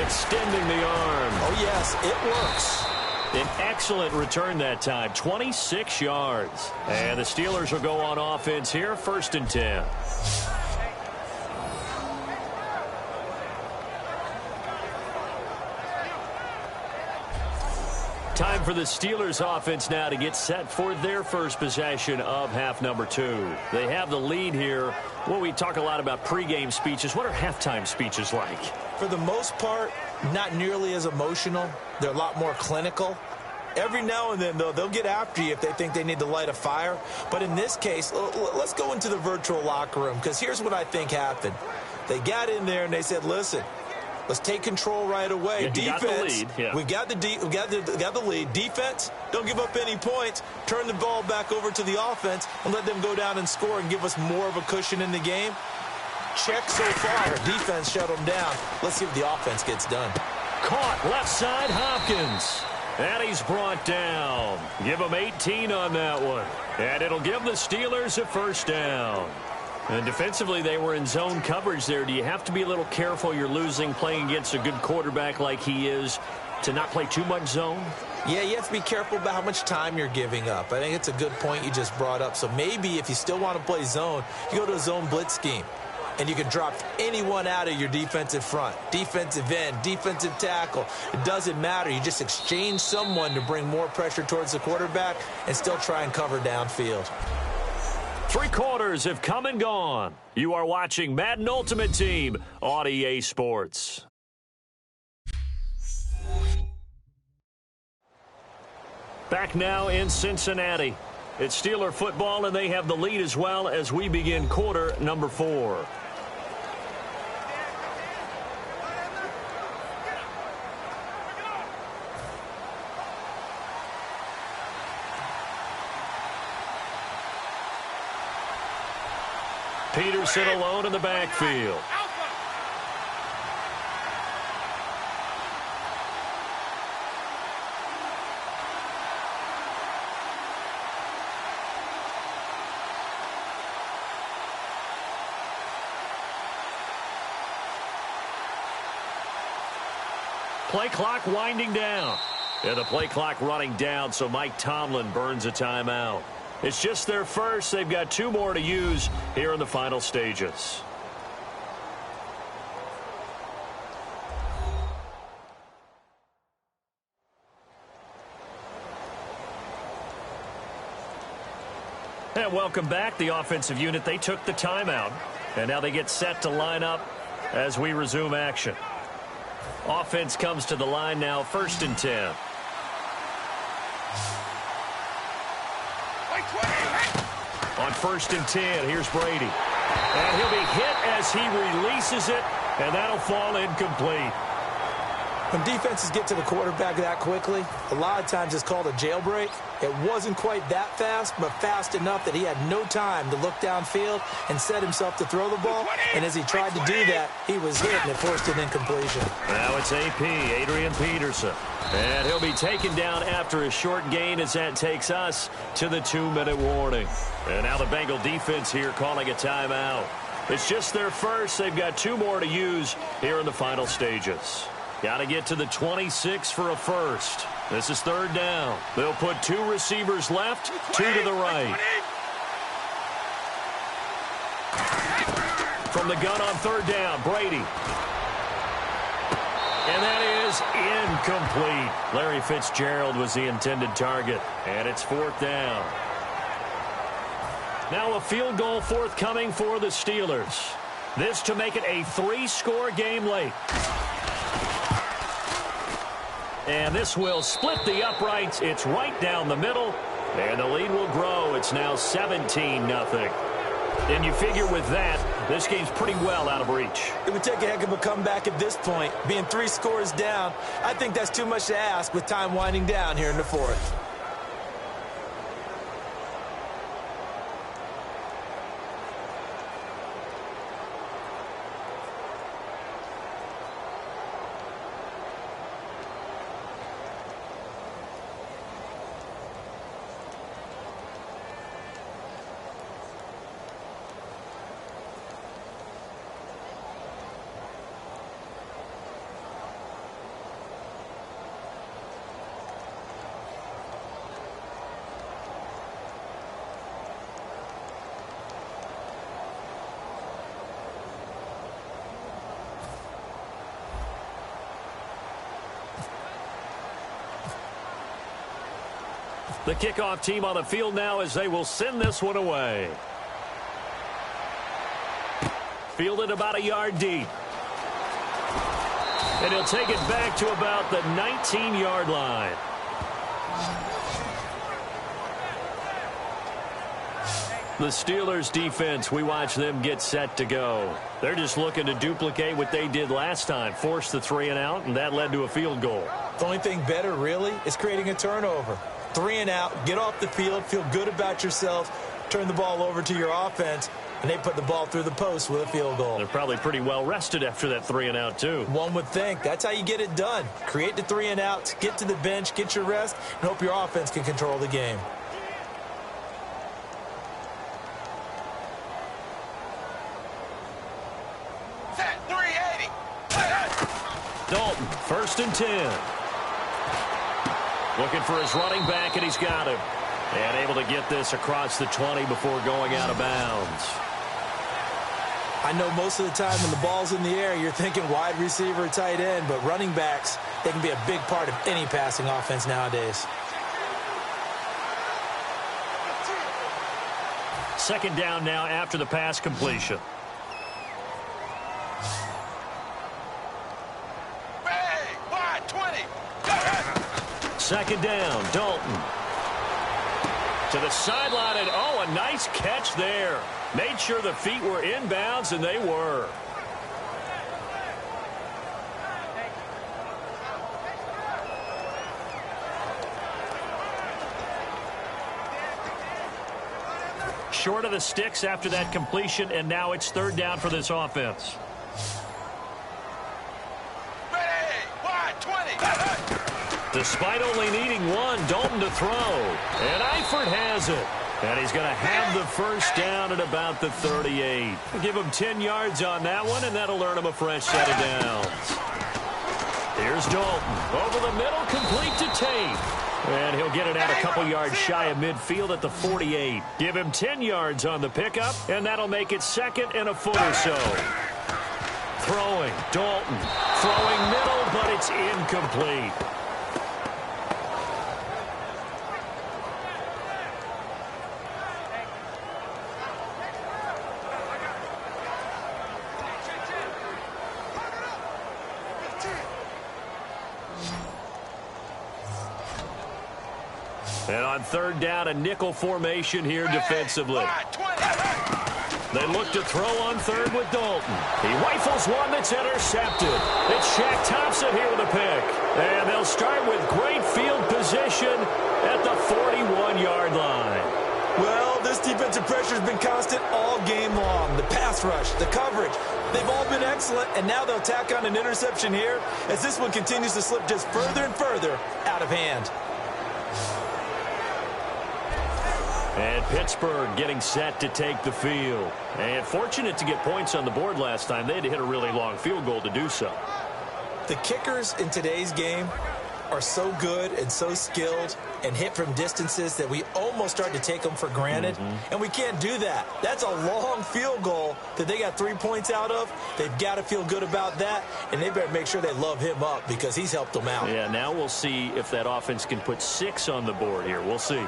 Speaker 2: Extending the arm.
Speaker 3: Oh, yes, it works.
Speaker 2: An excellent return that time, 26 yards. And the Steelers will go on offense here, 1st and 10. Time for the Steelers offense now to get set for their first possession of half number 2. They have the lead here. Well, we talk a lot about pregame speeches. What are halftime speeches like?
Speaker 3: For the most part, not nearly as emotional. They're a lot more clinical. Every now and then, though, they'll get after you if they think they need to light a fire. But in this case, let's go into the virtual locker room, because here's what I think happened. They got in there and they said, listen, let's take control right away.
Speaker 2: Yeah,
Speaker 3: Defense,
Speaker 2: we
Speaker 3: got the lead. Defense, don't give up any points. Turn the ball back over to the offense and let them go down and score and give us more of a cushion in the game. Check so far. Defense shut them down. Let's see if the offense gets done.
Speaker 2: Caught left side, Hopkins. And he's brought down. Give him 18 on that one. And it'll give the Steelers a first down. And defensively, they were in zone coverage there. Do you have to be a little careful? You're losing playing against a good quarterback like he is to not play too much zone?
Speaker 3: Yeah, you have to be careful about how much time you're giving up. I think it's a good point you just brought up. So maybe if you still want to play zone, you go to a zone blitz scheme. And you can drop anyone out of your defensive front, defensive end, defensive tackle. It doesn't matter. You just exchange someone to bring more pressure towards the quarterback and still try and cover downfield.
Speaker 2: 3 quarters have come and gone. You are watching Madden Ultimate Team on EA Sports. Back now in Cincinnati. It's Steeler football, and they have the lead as well as we begin quarter number 4. Peterson alone in the backfield. Play clock winding down. And the play clock running down, so Mike Tomlin burns a timeout. It's just their first. They've got 2 more to use here in the final stages. And welcome back, the offensive unit. They took the timeout, and now they get set to line up as we resume action. Offense comes to the line now, 1st and 10. On 1st and 10, here's Brady. And he'll be hit as he releases it, and that'll fall incomplete.
Speaker 3: When defenses get to the quarterback that quickly, a lot of times it's called a jailbreak. It wasn't quite that fast, but fast enough that he had no time to look downfield and set himself to throw the ball. And as he tried to do that, he was hit, and it forced an incompletion.
Speaker 2: Now it's AP, Adrian Peterson. And he'll be taken down after a short gain as that takes us to the 2-minute warning. And now the Bengal defense here calling a timeout. It's just their first. They've got 2 more to use here in the final stages. Got to get to the 26 for a first. This is 3rd down. They'll put 2 receivers left, 2 to the right. From the gun on 3rd down, Brady. And that is incomplete. Larry Fitzgerald was the intended target, and it's 4th down. Now a field goal forthcoming for the Steelers. This to make it a 3-score game late. And this will split the uprights. It's right down the middle, and the lead will grow. It's now 17-0. And you figure with that, this game's pretty well out of reach.
Speaker 3: It would take a heck of a comeback at this point. Being 3 scores down, I think that's too much to ask with time winding down here in the 4th.
Speaker 2: The kickoff team on the field now as they will send this one away. Fielded about a yard deep. And he'll take it back to about the 19-yard line. The Steelers defense, we watch them get set to go. They're just looking to duplicate what they did last time, force the 3 and out, and that led to a field goal.
Speaker 3: The only thing better, really, is creating a turnover. 3 and out, get off the field, feel good about yourself, turn the ball over to your offense, and they put the ball through the post with a field goal.
Speaker 2: They're probably pretty well rested after that 3 and out, too.
Speaker 3: One would think. That's how you get it done. Create the 3 and outs, get to the bench, get your rest, and hope your offense can control the game.
Speaker 2: Dalton, 1st and 10. Looking for his running back, and he's got him. And able to get this across the 20 before going out of bounds.
Speaker 3: I know most of the time when the ball's in the air, you're thinking wide receiver, tight end, but running backs, they can be a big part of any passing offense nowadays.
Speaker 2: 2nd down now after the pass completion.
Speaker 5: Wide, 20.
Speaker 2: 2nd down, Dalton. To the sideline, and oh, a nice catch there. Made sure the feet were inbounds, and they were. Short of the sticks after that completion, and now it's 3rd down for this offense. Despite only needing one, Dalton to throw. And Eifert has it. And he's going to have the 1st down at about the 38. Give him 10 yards on that one, and that'll earn him a fresh set of downs. Here's Dalton. Over the middle, complete to Tate. And he'll get it out a couple yards shy of midfield at the 48. Give him 10 yards on the pickup, and that'll make it 2nd and a foot or so. Throwing, Dalton. Throwing middle, but it's incomplete. And on 3rd down, a nickel formation here defensively. They look to throw on 3rd with Dalton. He rifles one that's intercepted. It's Shaq Thompson here with a pick. And they'll start with great field position at the 41-yard line.
Speaker 3: Well, this defensive pressure has been constant all game long. The pass rush, the coverage, they've all been excellent, and now they'll tack on an interception here as this one continues to slip just further and further out of hand.
Speaker 2: And Pittsburgh getting set to take the field. And fortunate to get points on the board last time. They had to hit a really long field goal to do so.
Speaker 3: The kickers in today's game are so good and so skilled and hit from distances that we almost start to take them for granted. And we can't do that. That's a long field goal that they got 3 points out of. They've got to feel good about that, and they better make sure they love him up because he's helped them out.
Speaker 2: Yeah, now we'll see if that offense can put 6 on the board here. We'll see.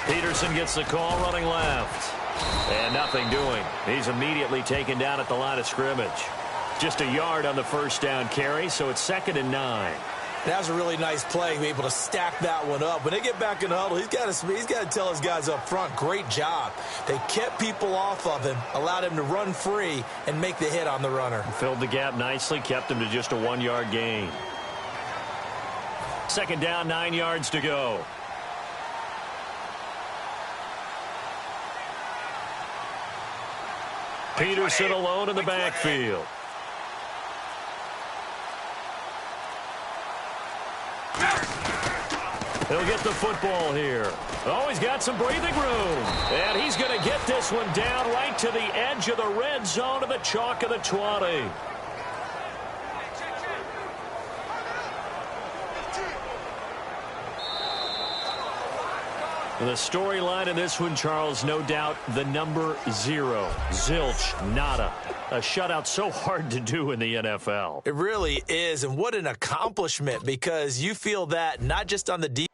Speaker 2: Peterson gets the call running left. And nothing doing. He's immediately taken down at the line of scrimmage. Just a yard on the 1st down carry, so it's 2nd and 9.
Speaker 3: That was a really nice play, be able to stack that one up. When they get back in the huddle, he's got to tell his guys up front, great job. They kept people off of him, allowed him to run free and make the hit on the runner.
Speaker 2: Filled the gap nicely, kept him to just a 1-yard gain. 2nd down, 9 yards to go. Peterson alone in the backfield. He'll get the football here. Oh, he's got some breathing room. And he's going to get this one down right to the edge of the red zone of the chalk of the 20. The storyline in this one, Charles, no doubt the number 0. Zilch, nada. A shutout so hard to do in the NFL.
Speaker 3: It really is, and what an accomplishment, because you feel that not just on the defense.